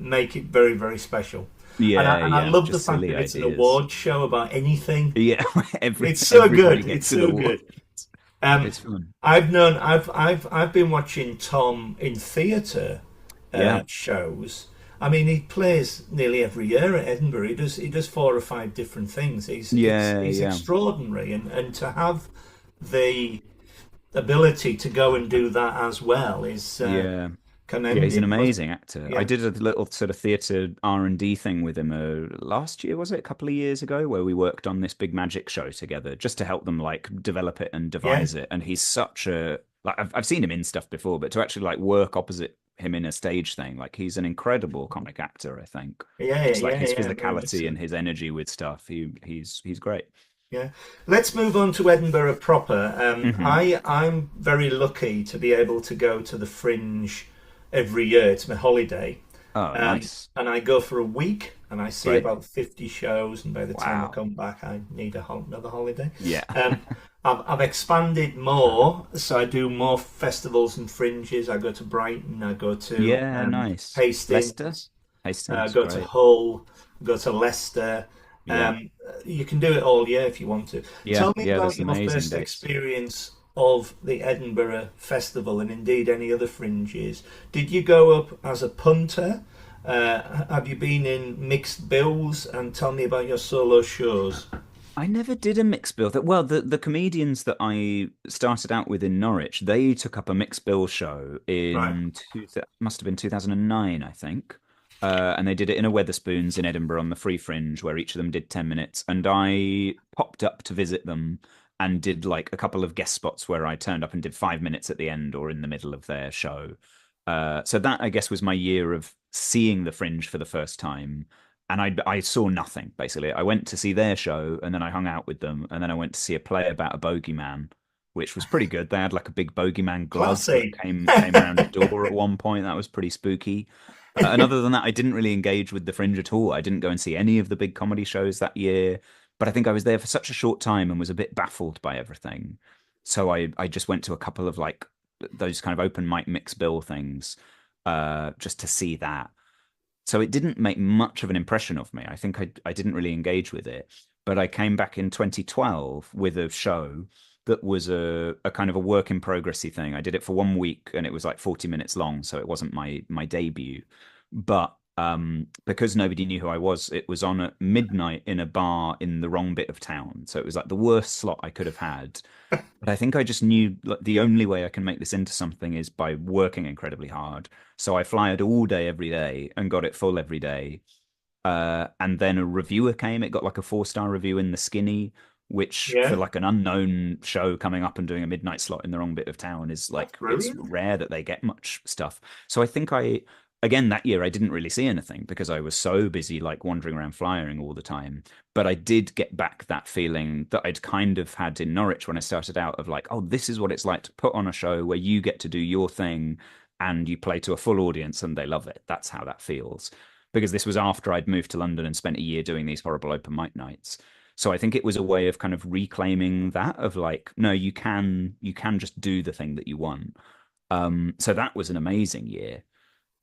Speaker 1: make it very, very special.
Speaker 2: Yeah,
Speaker 1: And I
Speaker 2: yeah.
Speaker 1: love the
Speaker 2: Just
Speaker 1: fact
Speaker 2: silly
Speaker 1: that it's an
Speaker 2: ideas.
Speaker 1: awards show about anything.
Speaker 2: Yeah,
Speaker 1: It's so
Speaker 2: everybody
Speaker 1: good. It's
Speaker 2: gets an
Speaker 1: so
Speaker 2: award.
Speaker 1: good. Um,
Speaker 2: It's fun.
Speaker 1: I've been watching Tom in theatre
Speaker 2: Yeah,
Speaker 1: shows. I mean, he plays nearly every year at Edinburgh. He does 4 or 5 different things.
Speaker 2: yeah,
Speaker 1: He's
Speaker 2: yeah,
Speaker 1: extraordinary, and to have the ability to go and do that as well is
Speaker 2: yeah. Yeah, he's an
Speaker 1: commending, wasn't
Speaker 2: amazing actor.
Speaker 1: it?
Speaker 2: I
Speaker 1: Yeah,
Speaker 2: did a little sort of theatre R&D thing with him last year, was it? A couple of years ago, where we worked on this big magic show together, just to help them like develop it and
Speaker 1: yeah,
Speaker 2: devise it. And he's such a like I've seen him in stuff before, but to actually like work opposite him in a stage thing, like he's an incredible comic actor, I think.
Speaker 1: yeah,
Speaker 2: Just like
Speaker 1: yeah,
Speaker 2: his
Speaker 1: yeah. Very much
Speaker 2: physicality
Speaker 1: so.
Speaker 2: and his energy with stuff, he's great.
Speaker 1: Yeah. Let's move on to Edinburgh proper.
Speaker 2: Hmm.
Speaker 1: I'm very lucky to be able to go to the Fringe every year. It's my holiday.
Speaker 2: Oh, nice.
Speaker 1: And I go for a week and I see
Speaker 2: Great.
Speaker 1: about 50 shows. And by the time I
Speaker 2: Wow.
Speaker 1: come back, I need another holiday.
Speaker 2: Yeah.
Speaker 1: Um, I've expanded more, so I do more festivals and fringes. I go to Brighton, I go to
Speaker 2: Yeah, nice. Leicester?
Speaker 1: Hastings,
Speaker 2: Hastings,
Speaker 1: go to
Speaker 2: great.
Speaker 1: Hull, go to Leicester.
Speaker 2: Yeah.
Speaker 1: You can do it all year if you want to.
Speaker 2: Yeah,
Speaker 1: Tell me
Speaker 2: yeah,
Speaker 1: about
Speaker 2: there's
Speaker 1: your
Speaker 2: amazing
Speaker 1: first
Speaker 2: dates.
Speaker 1: experience of the Edinburgh Festival and indeed any other fringes. Did you go up as a punter? Have you been in mixed bills? And tell me about your solo shows.
Speaker 2: I never did a mixed bill. Well, the comedians that I started out with in Norwich, they took up a mixed bill show
Speaker 1: Right.
Speaker 2: in must have been 2009, I think. And they did it in a Weatherspoons in Edinburgh on the Free Fringe, where each of them did 10 minutes. And I popped up to visit them and did like a couple of guest spots where I turned up and did 5 minutes at the end or in the middle of their show. So that I guess was my year of seeing the Fringe for the first time, and I saw nothing basically. I went to see their show, and then I hung out with them, and then I went to see a play about a bogeyman, which was pretty good. They had like a big bogeyman glove that
Speaker 1: Classy.
Speaker 2: came around a door at one point. That was pretty spooky. And other than that, I didn't really engage with the Fringe at all. I didn't go and see any of the big comedy shows that year, but I think I was there for such a short time and was a bit baffled by everything. So I just went to a couple of like those kind of open mic mix bill things, just to see that. So it didn't make much of an impression of me. I think I didn't really engage with it. But I came back in 2012 with a show that was a kind of a work in progressy thing. I did it for 1 week and it was like 40 minutes long, so it wasn't my debut. But because nobody knew who I was, it was on at midnight in a bar in the wrong bit of town. So it was like the worst slot I could have had. But I think I just knew like, the only way I can make this into something is by working incredibly hard. So I flyed all day every day and got it full every day. And then a reviewer came. It got like a 4-star review in the Skinny, which for
Speaker 1: Yeah,
Speaker 2: like an unknown show coming up and doing a midnight slot in the wrong bit of town is
Speaker 1: that's
Speaker 2: like it's
Speaker 1: brilliant.
Speaker 2: rare that they get much stuff. So I think I again that year I didn't really see anything because I was so busy like wandering around flying all the time. But I did get back that feeling that I'd kind of had in Norwich when I started out of like, oh, this is what it's like to put on a show where you get to do your thing and you play to a full audience and they love it. That's how that feels. Because this was after I'd moved to London and spent a year doing these horrible open mic nights. So I think it was a way of kind of reclaiming that of like, no, you can just do the thing that you want. So that was an amazing year.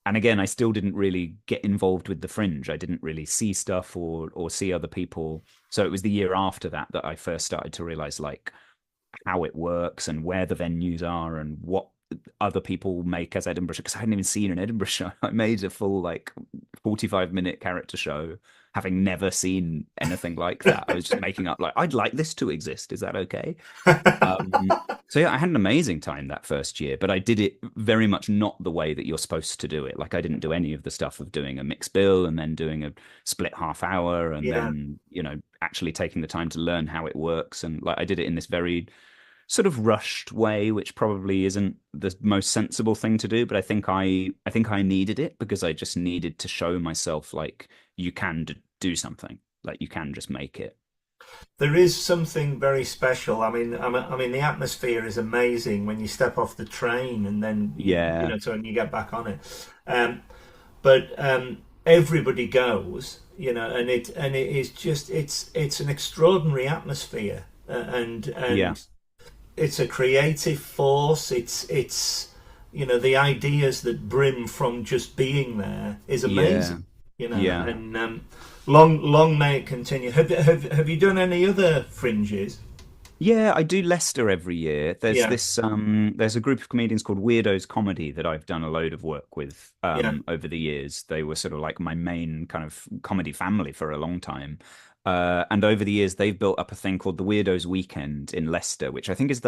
Speaker 2: And again, I still didn't really get involved with the Fringe. I didn't really see stuff or see other people. So it was the year after that that I first started to realize like how it works and where the venues are and what other people make as Edinburgh show because I hadn't even seen an Edinburgh show. I made a full like 45-minute character show, having never seen anything like that. I was just making up like I'd like this to exist. Is that okay? So yeah, I had an amazing time that first year, but I did it very much not the way that you're supposed to do it. Like I didn't do any of the stuff of doing a mixed bill and then doing a split half hour and
Speaker 1: Yeah.
Speaker 2: then, actually taking the time to learn how it works. And like I did it in this very sort of rushed way, which probably isn't the most sensible thing to do, but I think I needed it because I just needed to show myself like you can do something, like you can just make it.
Speaker 1: There is something very special. I mean, the atmosphere is amazing when you step off the train and then
Speaker 2: Yeah,
Speaker 1: so when you get back on it. But everybody goes, and it is just it's an extraordinary atmosphere, and
Speaker 2: yeah,
Speaker 1: it's a creative force. The ideas that brim from just being there is
Speaker 2: yeah,
Speaker 1: amazing.
Speaker 2: yeah.
Speaker 1: And long may it continue. Have you done any other fringes?
Speaker 2: Yeah, I do Leicester every year.
Speaker 1: Yeah,
Speaker 2: There's a group of comedians called Weirdos Comedy that I've done a load of work with
Speaker 1: yeah,
Speaker 2: over the years. They were sort of like my main kind of comedy family for a long time. And over the years they've built up a thing called the Weirdos Weekend in Leicester, which I think it's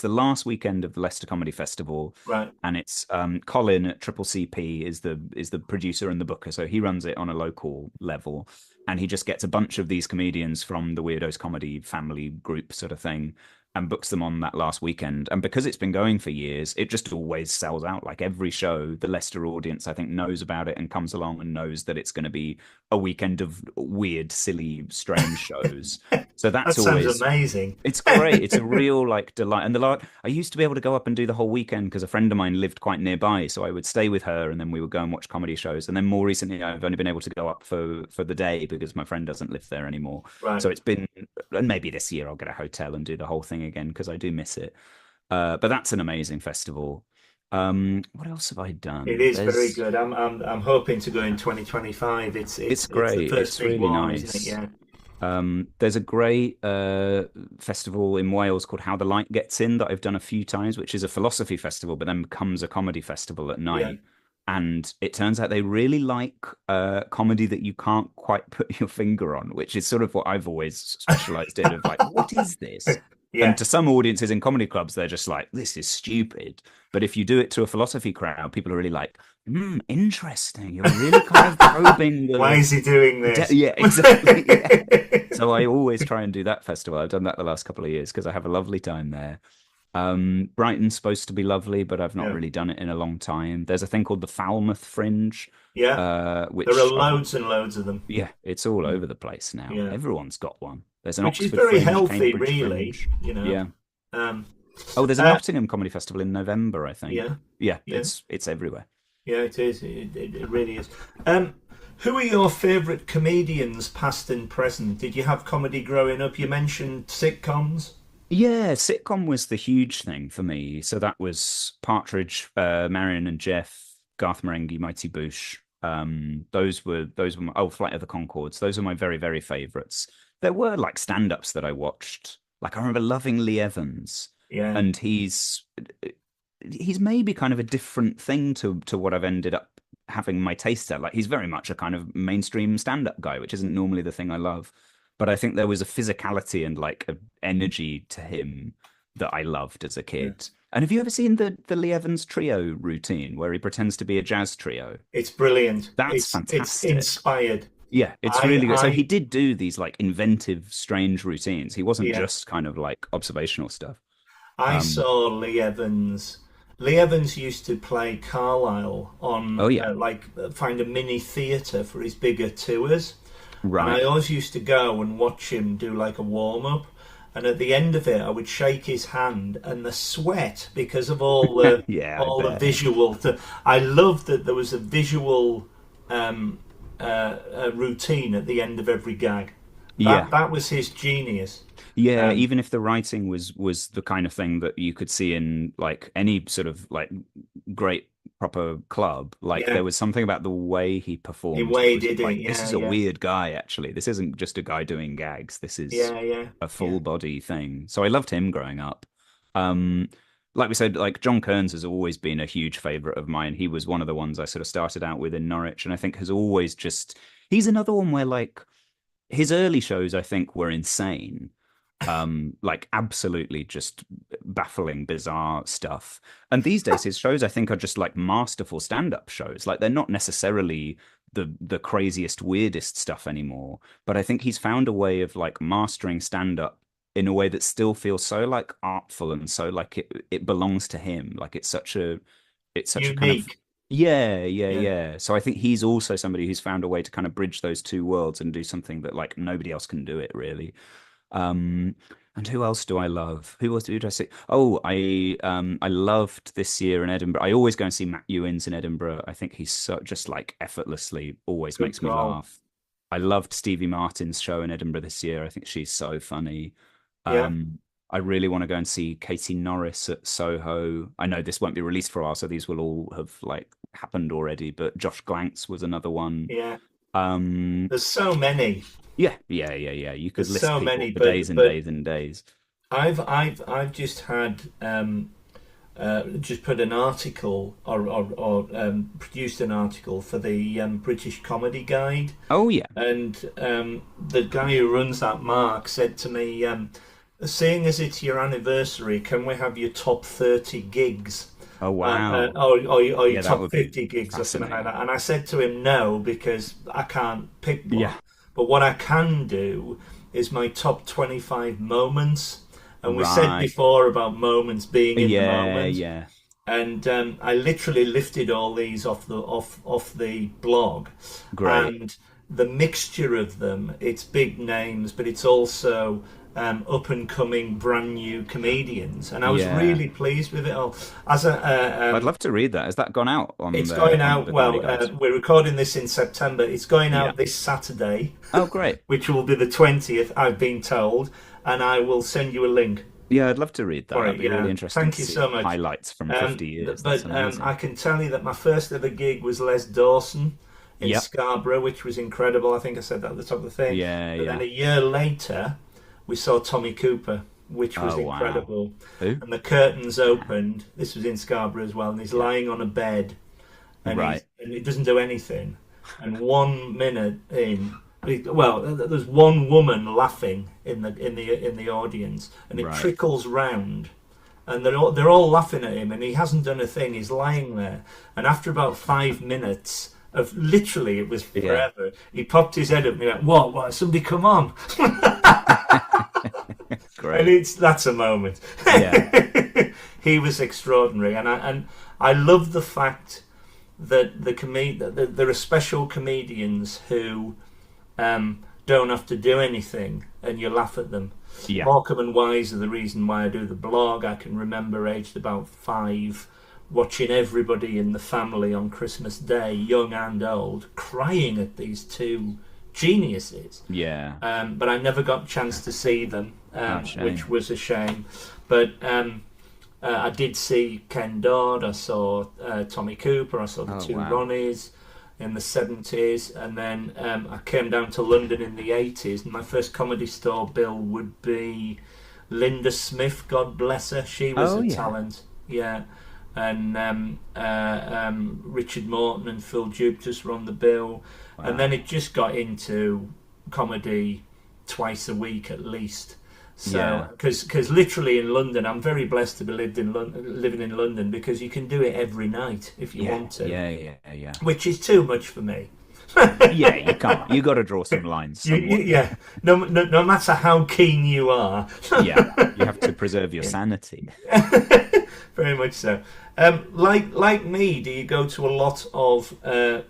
Speaker 2: the last weekend of the Leicester Comedy Festival.
Speaker 1: right.
Speaker 2: And it's Colin at Triple CP is the producer and the booker, so he runs it on a local level and he just gets a bunch of these comedians from the Weirdos Comedy family group sort of thing and books them on that last weekend. And because it's been going for years, it just always sells out. Like every show, the Leicester audience, I think, knows about it and comes along and knows that it's going to be a weekend of weird, silly, strange shows. So
Speaker 1: That
Speaker 2: that's
Speaker 1: sounds
Speaker 2: always
Speaker 1: amazing.
Speaker 2: it's great. It's a real like delight. And I used to be able to go up and do the whole weekend because a friend of mine lived quite nearby, so I would stay with her, and then we would go and watch comedy shows. And then more recently, I've only been able to go up for the day because my friend doesn't live there anymore.
Speaker 1: Right.
Speaker 2: So it's been, and maybe this year I'll get a hotel and do the whole thing again because I do miss it. But that's an amazing festival. What else have I
Speaker 1: It
Speaker 2: done?
Speaker 1: is very
Speaker 2: There's
Speaker 1: good. I'm hoping to go in 2025. It's
Speaker 2: It's
Speaker 1: it's it's the
Speaker 2: great.
Speaker 1: first
Speaker 2: It's
Speaker 1: big
Speaker 2: really
Speaker 1: one, isn't it?
Speaker 2: nice.
Speaker 1: Yeah.
Speaker 2: There's a great festival in Wales called How the Light Gets In that I've done a few times, which is a philosophy festival, but then becomes a comedy festival at
Speaker 1: Yeah.
Speaker 2: night. And it turns out they really like comedy that you can't quite put your finger on, which is sort of what I've always specialized in of like, what is this? And
Speaker 1: Yeah.
Speaker 2: to some audiences in comedy clubs, they're just like, this is stupid. But if you do it to a philosophy crowd, people are really like, interesting. You're really kind of probing
Speaker 1: Why
Speaker 2: the
Speaker 1: is he doing this?
Speaker 2: yeah, exactly. Yeah. So I always try and do that festival. I've done that the last couple of years because I have a lovely time there. Brighton's supposed to be lovely, but I've not
Speaker 1: Yeah.
Speaker 2: really done it in a long time. There's a thing called the Falmouth Fringe,
Speaker 1: Yeah. There are
Speaker 2: which
Speaker 1: loads and loads of them.
Speaker 2: yeah, it's all over the place now.
Speaker 1: Yeah.
Speaker 2: Everyone's got one. There's an
Speaker 1: Which is
Speaker 2: Oxford
Speaker 1: very
Speaker 2: Fringe,
Speaker 1: healthy,
Speaker 2: Cambridge
Speaker 1: really.
Speaker 2: Fringe. Yeah.
Speaker 1: Um,
Speaker 2: Oh, there's a
Speaker 1: uh,
Speaker 2: Nottingham Comedy Festival in November, I think.
Speaker 1: yeah.
Speaker 2: Yeah,
Speaker 1: Yeah.
Speaker 2: it's everywhere.
Speaker 1: Yeah. It is. It really is. Who are your favourite comedians, past and present? Did you have comedy growing up? You mentioned sitcoms.
Speaker 2: Yeah, sitcom was the huge thing for me. So that was Partridge, Marion and Jeff, Garth Marenghi, Mighty Boosh. Those were Flight of the Conchords. Those are my very, very favorites. There were like stand-ups that I watched. Like I remember loving Lee Evans,
Speaker 1: Yeah.
Speaker 2: and he's maybe kind of a different thing to what I've ended up having my taste at. Like he's very much a kind of mainstream stand-up guy, which isn't normally the thing I love. But I think there was a physicality and like an energy to him that I loved as a
Speaker 1: Yeah.
Speaker 2: kid. And have you ever seen the Lee Evans trio routine where he pretends to be a jazz trio?
Speaker 1: It's brilliant.
Speaker 2: That's
Speaker 1: It's
Speaker 2: fantastic.
Speaker 1: inspired.
Speaker 2: Yeah, it's
Speaker 1: I
Speaker 2: really good. So he
Speaker 1: I
Speaker 2: did do these like inventive, strange routines. He wasn't
Speaker 1: yeah.
Speaker 2: just kind of like observational stuff.
Speaker 1: I
Speaker 2: Um,
Speaker 1: saw Lee Evans. Lee Evans used to play Carlisle
Speaker 2: oh
Speaker 1: on
Speaker 2: yeah,
Speaker 1: find a mini theatre for his bigger tours, and
Speaker 2: right.
Speaker 1: I always used to go and watch him do like a warm up. And at the end of it, I would shake his hand, and the sweat because of
Speaker 2: Yeah, I
Speaker 1: all the
Speaker 2: bet.
Speaker 1: visual. I loved that there was a visual um, a routine at the end of every gag.
Speaker 2: Yeah.
Speaker 1: That was his genius.
Speaker 2: Yeah,
Speaker 1: Um,
Speaker 2: even if the writing was the kind of thing that you could see in like any sort of like great proper club, like
Speaker 1: yeah,
Speaker 2: there was something about the way he
Speaker 1: he
Speaker 2: performed that was
Speaker 1: waded it.
Speaker 2: like, this
Speaker 1: Yeah,
Speaker 2: is a
Speaker 1: yeah,
Speaker 2: weird guy, actually. This isn't just a guy doing gags. This is
Speaker 1: yeah, yeah,
Speaker 2: a
Speaker 1: yeah.
Speaker 2: full body thing. So I loved him growing up. Um, like we said, like John Kearns has always been a huge favorite of mine. He was one of the ones I sort of started out with in Norwich, and I think has always just he's another one where like his early shows I think were insane, like absolutely just baffling, bizarre stuff. And these days, his shows I think are just like masterful stand-up shows. Like they're not necessarily the craziest, weirdest stuff anymore, but I think he's found a way of like mastering stand-up in a way that still feels so like artful and so like it belongs to him. Like it's such a kind of
Speaker 1: Unique.
Speaker 2: yeah, yeah,
Speaker 1: Yeah.
Speaker 2: yeah. So I think he's also somebody who's found a way to kind of bridge those two worlds and do something that like nobody else can do it really. Um, and who else do I love? Who do I see? Oh, I loved this year in Edinburgh. I always go and see Matt Ewins in Edinburgh. I think he's so just like effortlessly always
Speaker 1: Good
Speaker 2: makes me
Speaker 1: call.
Speaker 2: laugh. I loved Stevie Martin's show in Edinburgh this year. I think she's so funny.
Speaker 1: Yeah,
Speaker 2: Um, I really want to go and see Katie Norris at Soho. I know this won't be released for a while, so these will all have like happened already. But Josh Glanks was another one.
Speaker 1: yeah.
Speaker 2: Um,
Speaker 1: There's so many.
Speaker 2: yeah, yeah, yeah, yeah. You could
Speaker 1: There's
Speaker 2: list
Speaker 1: so
Speaker 2: people
Speaker 1: many,
Speaker 2: for days and
Speaker 1: but
Speaker 2: days and days.
Speaker 1: I've just had just put an article or produced an article for the British Comedy Guide,
Speaker 2: Oh yeah.
Speaker 1: and the guy who runs that, Mark, said to me, "Seeing as it's your anniversary, can we have your top 30 gigs?"
Speaker 2: Oh wow.
Speaker 1: Or your
Speaker 2: Yeah, that
Speaker 1: top
Speaker 2: would be
Speaker 1: 50 gigs or something like
Speaker 2: fascinating.
Speaker 1: that. And I said to him, no, because I can't pick one.
Speaker 2: Yeah.
Speaker 1: But what I can do is my top 25 moments. And we said
Speaker 2: Right.
Speaker 1: before about moments being in the
Speaker 2: Yeah,
Speaker 1: moment.
Speaker 2: yeah.
Speaker 1: And I literally lifted all these off the blog,
Speaker 2: Great.
Speaker 1: and the mixture of them. It's big names, but it's also up and coming, brand new comedians, and I was
Speaker 2: Yeah.
Speaker 1: really pleased with it all. As a
Speaker 2: I'd love to read that. Has that gone out
Speaker 1: It's going
Speaker 2: on
Speaker 1: out.
Speaker 2: the Comedy
Speaker 1: Well,
Speaker 2: Guide?
Speaker 1: we're recording this in September. It's going
Speaker 2: Yeah.
Speaker 1: out this Saturday,
Speaker 2: Oh great.
Speaker 1: which will be the 20th. I've been told, and I will send you a link
Speaker 2: Yeah, I'd love to read that.
Speaker 1: for
Speaker 2: That'd
Speaker 1: it.
Speaker 2: be really
Speaker 1: Yeah,
Speaker 2: interesting
Speaker 1: thank
Speaker 2: to
Speaker 1: you
Speaker 2: see
Speaker 1: so much.
Speaker 2: highlights from 50 years. That's
Speaker 1: But I
Speaker 2: amazing.
Speaker 1: can tell you that my first ever gig was Les Dawson in
Speaker 2: Yep.
Speaker 1: Scarborough, which was incredible. I think I said that at the top of the thing.
Speaker 2: Yeah,
Speaker 1: But then
Speaker 2: yeah.
Speaker 1: a year later, we saw Tommy Cooper, which was
Speaker 2: Oh wow.
Speaker 1: incredible.
Speaker 2: Who?
Speaker 1: And the curtains opened. This was in Scarborough as well, and he's
Speaker 2: Yeah.
Speaker 1: lying on a bed,
Speaker 2: Right.
Speaker 1: and he doesn't do anything. And 1 minute in, well, there's one woman laughing in the audience, and it
Speaker 2: Right.
Speaker 1: trickles round, and they're all laughing at him, and he hasn't done a thing. He's lying there, and after about 5 minutes of literally, it was
Speaker 2: Yeah.
Speaker 1: forever. He popped his head up and he went, "What? What? Somebody come on!" And
Speaker 2: Great.
Speaker 1: that's a moment.
Speaker 2: Yeah.
Speaker 1: He was extraordinary, and I love the fact that that there are special comedians who don't have to do anything, and you laugh at them.
Speaker 2: Yeah.
Speaker 1: Morecambe and Wise are the reason why I do the blog. I can remember, aged about 5, watching everybody in the family on Christmas Day, young and old, crying at these two geniuses.
Speaker 2: Yeah.
Speaker 1: But I never got a chance to see them,
Speaker 2: Oh,
Speaker 1: which
Speaker 2: shame.
Speaker 1: was a shame. But I did see Ken Dodd, I saw Tommy Cooper, I saw the
Speaker 2: Oh
Speaker 1: two
Speaker 2: wow.
Speaker 1: Ronnies in the 70s, and then I came down to London in the 80s, and my first comedy store bill would be Linda Smith, God bless her. She was
Speaker 2: Oh
Speaker 1: a
Speaker 2: yeah.
Speaker 1: talent, yeah. And Richard Morton and Phil Dupuis were on the bill, and then
Speaker 2: Wow.
Speaker 1: it just got into comedy twice a week at least. So,
Speaker 2: Yeah.
Speaker 1: because literally in London, I'm very blessed to be living in London, because you can do it every night if you
Speaker 2: Yeah.
Speaker 1: want to,
Speaker 2: Yeah. Yeah. Yeah.
Speaker 1: which is too much for me.
Speaker 2: Yeah. You can't. You got to draw some lines somewhat.
Speaker 1: Yeah, no matter how keen you are,
Speaker 2: Yeah. You have to preserve your sanity.
Speaker 1: very much so. Like me, do you go to a lot of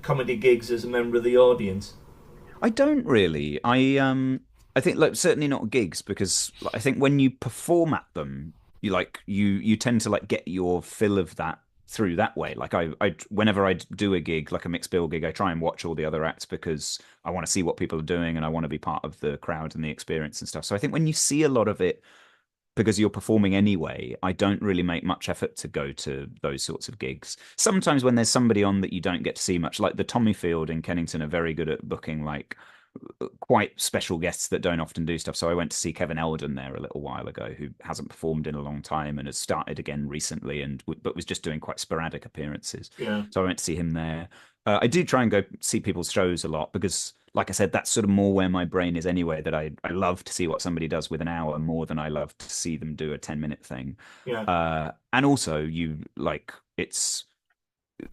Speaker 1: comedy gigs as a member of the audience?
Speaker 2: I don't really. I think like certainly not gigs because like, I think when you perform at them, you tend to like get your fill of that through that way. Like whenever I do a gig, like a mixed bill gig, I try and watch all the other acts because I want to see what people are doing and I want to be part of the crowd and the experience and stuff. So I think when you see a lot of it because you're performing anyway, I don't really make much effort to go to those sorts of gigs. Sometimes when there's somebody on that you don't get to see much, like the Tommy Field in Kennington are very good at booking like quite special guests that don't often do stuff. So I went to see Kevin Eldon there a little while ago, who hasn't performed in a long time and has started again recently, and but was just doing quite sporadic appearances.
Speaker 1: Yeah,
Speaker 2: So I went to see him there. I do try and go see people's shows a lot because, like I said, that's sort of more where my brain is anyway. That I love to see what somebody does with an hour more than I love to see them do a 10-minute thing.
Speaker 1: yeah,
Speaker 2: And also, you like it's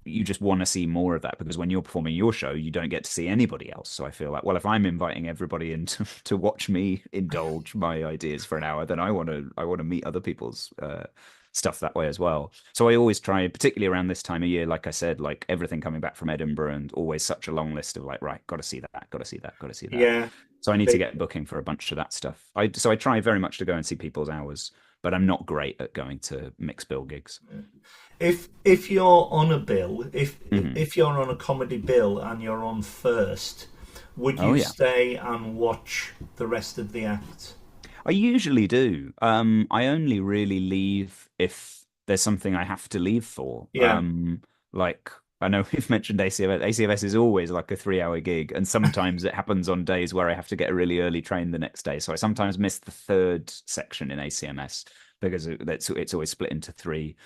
Speaker 2: you just want to see more of that because when you're performing your show, you don't get to see anybody else. So I feel like, well, if I'm inviting everybody in to watch me indulge my ideas for an hour, then I want to meet other people's stuff that way as well. So I always try, particularly around this time of year, like I said, like everything coming back from Edinburgh and always such a long list of like, right, got to see that, got to see that, got to see that.
Speaker 1: yeah.
Speaker 2: So I need to
Speaker 1: Big.
Speaker 2: get booking for a bunch of that stuff. I try very much to go and see people's hours, but I'm not great at going to mixed bill gigs.
Speaker 1: If you're on a bill,
Speaker 2: Hmm.
Speaker 1: if you're on a comedy bill and you're on first, would
Speaker 2: Oh
Speaker 1: you
Speaker 2: yeah.
Speaker 1: stay and watch the rest of the act?
Speaker 2: I usually do. I only really leave if there's something I have to leave for.
Speaker 1: Yeah,
Speaker 2: Like I know we've mentioned ACFS. ACFS is always like a 3 hour gig, and sometimes it happens on days where I have to get a really early train the next day. So I sometimes miss the third section in ACMS because it's always split into three.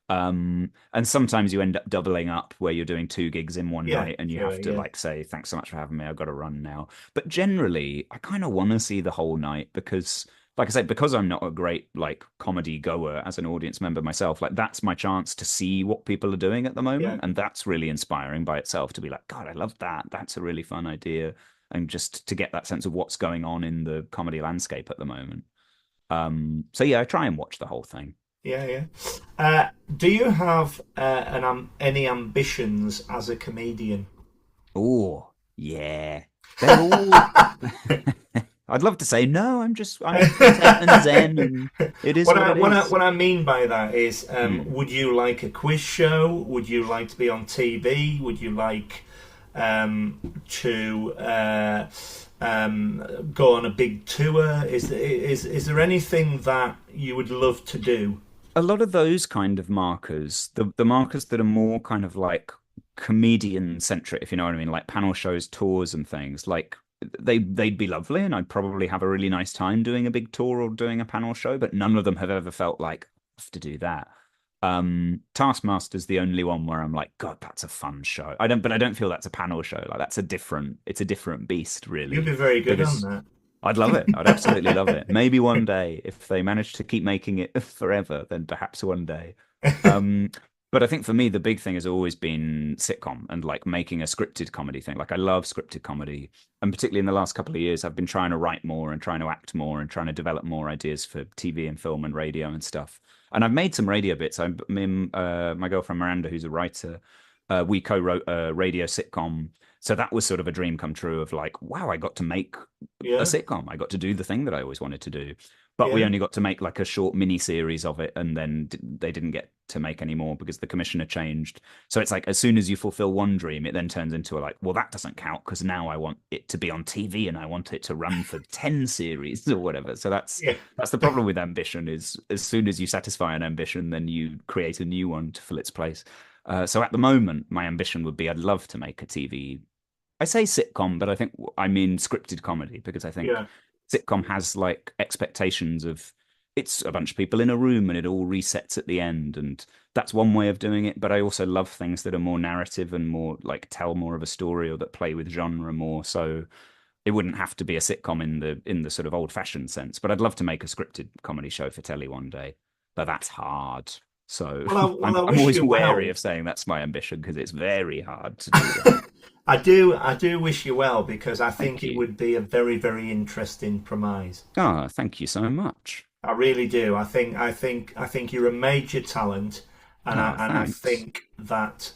Speaker 2: And sometimes you end up doubling up where you're doing two gigs in one
Speaker 1: yeah,
Speaker 2: night and you
Speaker 1: sure,
Speaker 2: have to
Speaker 1: yeah,
Speaker 2: like say, thanks so much for having me. I've got to run now. But generally, I kind of want to see the whole night because like I said, because I'm not a great like comedy goer as an audience member myself, like that's my chance to see what people are doing at the
Speaker 1: yeah,
Speaker 2: moment. And that's really inspiring by itself to be like, God, I love that. That's a really fun idea. And just to get that sense of what's going on in the comedy landscape at the moment. So yeah, I try and watch the whole thing.
Speaker 1: yeah, yeah. Do you have any ambitions as a comedian?
Speaker 2: Oh, yeah. They're all I'd love to say no, I'm content and zen and it is
Speaker 1: What
Speaker 2: what
Speaker 1: I
Speaker 2: it
Speaker 1: what I
Speaker 2: is.
Speaker 1: what I mean by that is,
Speaker 2: Hmm.
Speaker 1: would you like a quiz show? Would you like to be on TV? Would you like to go on a big tour? Is there anything that you would love to do?
Speaker 2: A lot of those kind of markers, the markers that are more kind of like comedian centric, if you know what I mean, like panel shows, tours and things, like they'd be lovely and I'd probably have a really nice time doing a big tour or doing a panel show, but none of them have ever felt like I have to do that. Taskmaster's the only one where I'm like, God, that's a fun show. I don't feel that's a panel show. Like it's a different beast,
Speaker 1: You'd
Speaker 2: really,
Speaker 1: be very good on
Speaker 2: because
Speaker 1: that.
Speaker 2: I'd love it. I'd absolutely love it. Maybe one day, if they manage to keep making it forever, then perhaps one day. Um, but I think for me, the big thing has always been sitcom and like making a scripted comedy thing. Like I love scripted comedy, and particularly in the last couple of years, I've been trying to write more and trying to act more and trying to develop more ideas for TV and film and radio and stuff. And I've made some radio bits. Me and my girlfriend Miranda, who's a writer, we co-wrote a radio sitcom. So that was sort of a dream come true of like, wow, I got to make a
Speaker 1: Yeah,
Speaker 2: sitcom. I got to do the thing that I always wanted to do. But we
Speaker 1: yeah,
Speaker 2: only got to make like a short mini series of it, and then they didn't get to make any more because the commissioner changed. So it's like as soon as you fulfill one dream, it then turns into a like, well, that doesn't count because now I want it to be on TV and I want it to run for 10 series or whatever. So
Speaker 1: yeah,
Speaker 2: that's the problem with ambition is as soon as you satisfy an ambition, then you create a new one to fill its place. So at the moment, my ambition would be I'd love to make a TV. I say sitcom, but I mean scripted comedy because I think
Speaker 1: yeah,
Speaker 2: sitcom has like expectations of it's a bunch of people in a room and it all resets at the end, and that's one way of doing it. But I also love things that are more narrative and more like tell more of a story or that play with genre more. So it wouldn't have to be a sitcom in the sort of old fashioned sense. But I'd love to make a scripted comedy show for telly one day, but that's hard. So
Speaker 1: well, I
Speaker 2: I'm
Speaker 1: wish
Speaker 2: always
Speaker 1: you
Speaker 2: wary
Speaker 1: well.
Speaker 2: of saying that's my ambition because it's very hard to do that.
Speaker 1: I do wish you well because I think
Speaker 2: Thank
Speaker 1: it
Speaker 2: you.
Speaker 1: would be a very, very interesting premise.
Speaker 2: Ah, thank you so much.
Speaker 1: I really do. I think you're a major talent,
Speaker 2: Ah,
Speaker 1: and I
Speaker 2: thanks.
Speaker 1: think that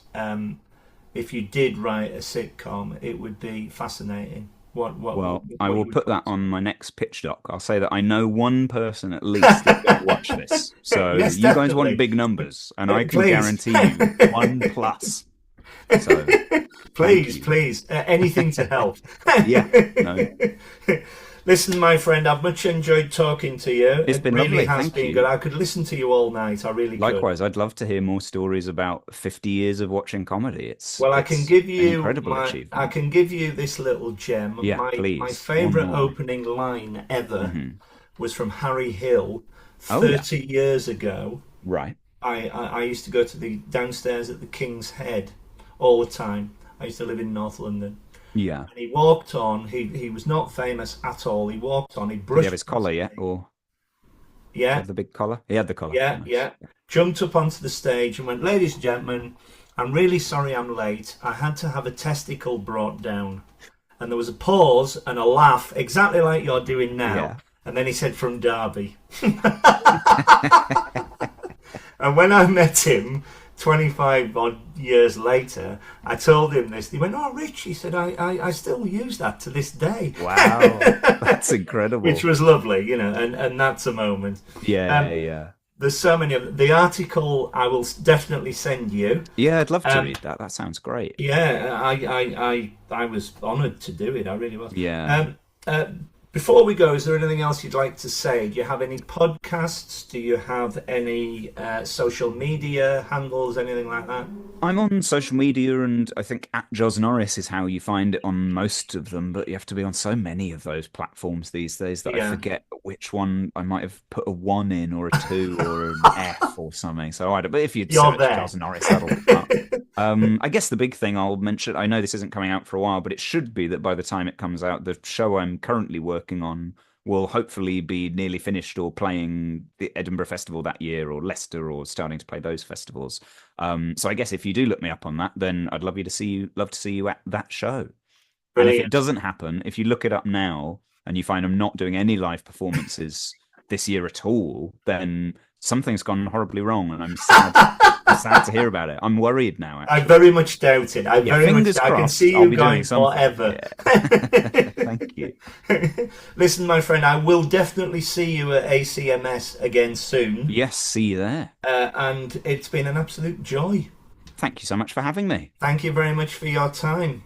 Speaker 1: if you did write a sitcom, it would be fascinating.
Speaker 2: Well, I
Speaker 1: what
Speaker 2: will
Speaker 1: you would
Speaker 2: put
Speaker 1: put
Speaker 2: that
Speaker 1: it to?
Speaker 2: on my next pitch doc. I'll say that I know one person at least that's going to watch this. So
Speaker 1: Yes,
Speaker 2: you guys want
Speaker 1: definitely.
Speaker 2: big numbers, and I can
Speaker 1: Please.
Speaker 2: guarantee you one plus. So thank
Speaker 1: Please,
Speaker 2: you.
Speaker 1: please, anything to help.
Speaker 2: Yeah, no,
Speaker 1: Listen, my friend, I've much enjoyed talking to you.
Speaker 2: it's
Speaker 1: It
Speaker 2: been
Speaker 1: really
Speaker 2: lovely.
Speaker 1: has
Speaker 2: Thank
Speaker 1: been good.
Speaker 2: you.
Speaker 1: I could listen to you all night. I really could.
Speaker 2: Likewise, I'd love to hear more stories about 50 years of watching comedy. It's
Speaker 1: Well,
Speaker 2: it's an incredible
Speaker 1: I
Speaker 2: achievement.
Speaker 1: can give you this little gem.
Speaker 2: Yeah,
Speaker 1: My
Speaker 2: please. One
Speaker 1: favorite
Speaker 2: more.
Speaker 1: opening line ever
Speaker 2: Hmm.
Speaker 1: was from Harry Hill
Speaker 2: Oh yeah,
Speaker 1: 30 years ago.
Speaker 2: right.
Speaker 1: I used to go to the downstairs at the King's Head all the time. I used to live in North London.
Speaker 2: Yeah.
Speaker 1: And he walked on. He was not famous at all. He walked on. He
Speaker 2: Did he have
Speaker 1: brushed
Speaker 2: his collar
Speaker 1: past
Speaker 2: yet,
Speaker 1: me.
Speaker 2: or did he
Speaker 1: Yeah,
Speaker 2: have the big collar? He had the collar.
Speaker 1: yeah,
Speaker 2: Nice.
Speaker 1: yeah. Jumped up onto the stage and went, "Ladies and gentlemen, I'm really sorry I'm late. I had to have a testicle brought down." And there was a pause and a laugh, exactly like you're doing now.
Speaker 2: Yeah.
Speaker 1: And then he said, "From Derby." And when I met him 25 odd years later, I told him this. He went, "Oh, Rich," he said, I still use that to this day,"
Speaker 2: Wow, that's
Speaker 1: which
Speaker 2: incredible.
Speaker 1: was lovely, you know, and that's a moment.
Speaker 2: Yeah,
Speaker 1: Um,
Speaker 2: yeah.
Speaker 1: there's so many of the article I will definitely send you.
Speaker 2: Yeah, I'd love to
Speaker 1: Um,
Speaker 2: read that. That sounds great.
Speaker 1: yeah, I was honoured to do it. I really was.
Speaker 2: Yeah.
Speaker 1: Um, uh, Before we go, is there anything else you'd like to say? Do you have any podcasts? Do you have any social media handles? Anything like that?
Speaker 2: I'm on social media, and I think at Jos Norris is how you find it on most of them, but you have to be on so many of those platforms these days that I
Speaker 1: Yeah,
Speaker 2: forget which one I might have put a one in or a two or an F or something. So I don't, but if you'd
Speaker 1: you're
Speaker 2: search
Speaker 1: there.
Speaker 2: Jos Norris, that'll come up. I guess the big thing I'll mention, I know this isn't coming out for a while, but it should be that by the time it comes out, the show I'm currently working on will hopefully be nearly finished or playing the Edinburgh Festival that year or Leicester or starting to play those festivals. So I guess if you do look me up on that, then I'd love to see you at that show. And if it
Speaker 1: Brilliant.
Speaker 2: doesn't happen, if you look it up now and you find I'm not doing any live performances this year at all, then something's gone horribly wrong, and I'm sad. I'm sad to hear about it. I'm worried now,
Speaker 1: I
Speaker 2: actually.
Speaker 1: very much doubt it. I
Speaker 2: Yeah,
Speaker 1: very much.
Speaker 2: fingers
Speaker 1: I can
Speaker 2: crossed.
Speaker 1: see
Speaker 2: I'll
Speaker 1: you
Speaker 2: be doing
Speaker 1: going
Speaker 2: something.
Speaker 1: forever.
Speaker 2: Yeah. Thank you.
Speaker 1: Listen, my friend, I will definitely see you at ACMS again soon,
Speaker 2: Yes, see you there.
Speaker 1: and it's been an absolute joy.
Speaker 2: Thank you so much for having me.
Speaker 1: Thank you very much for your time.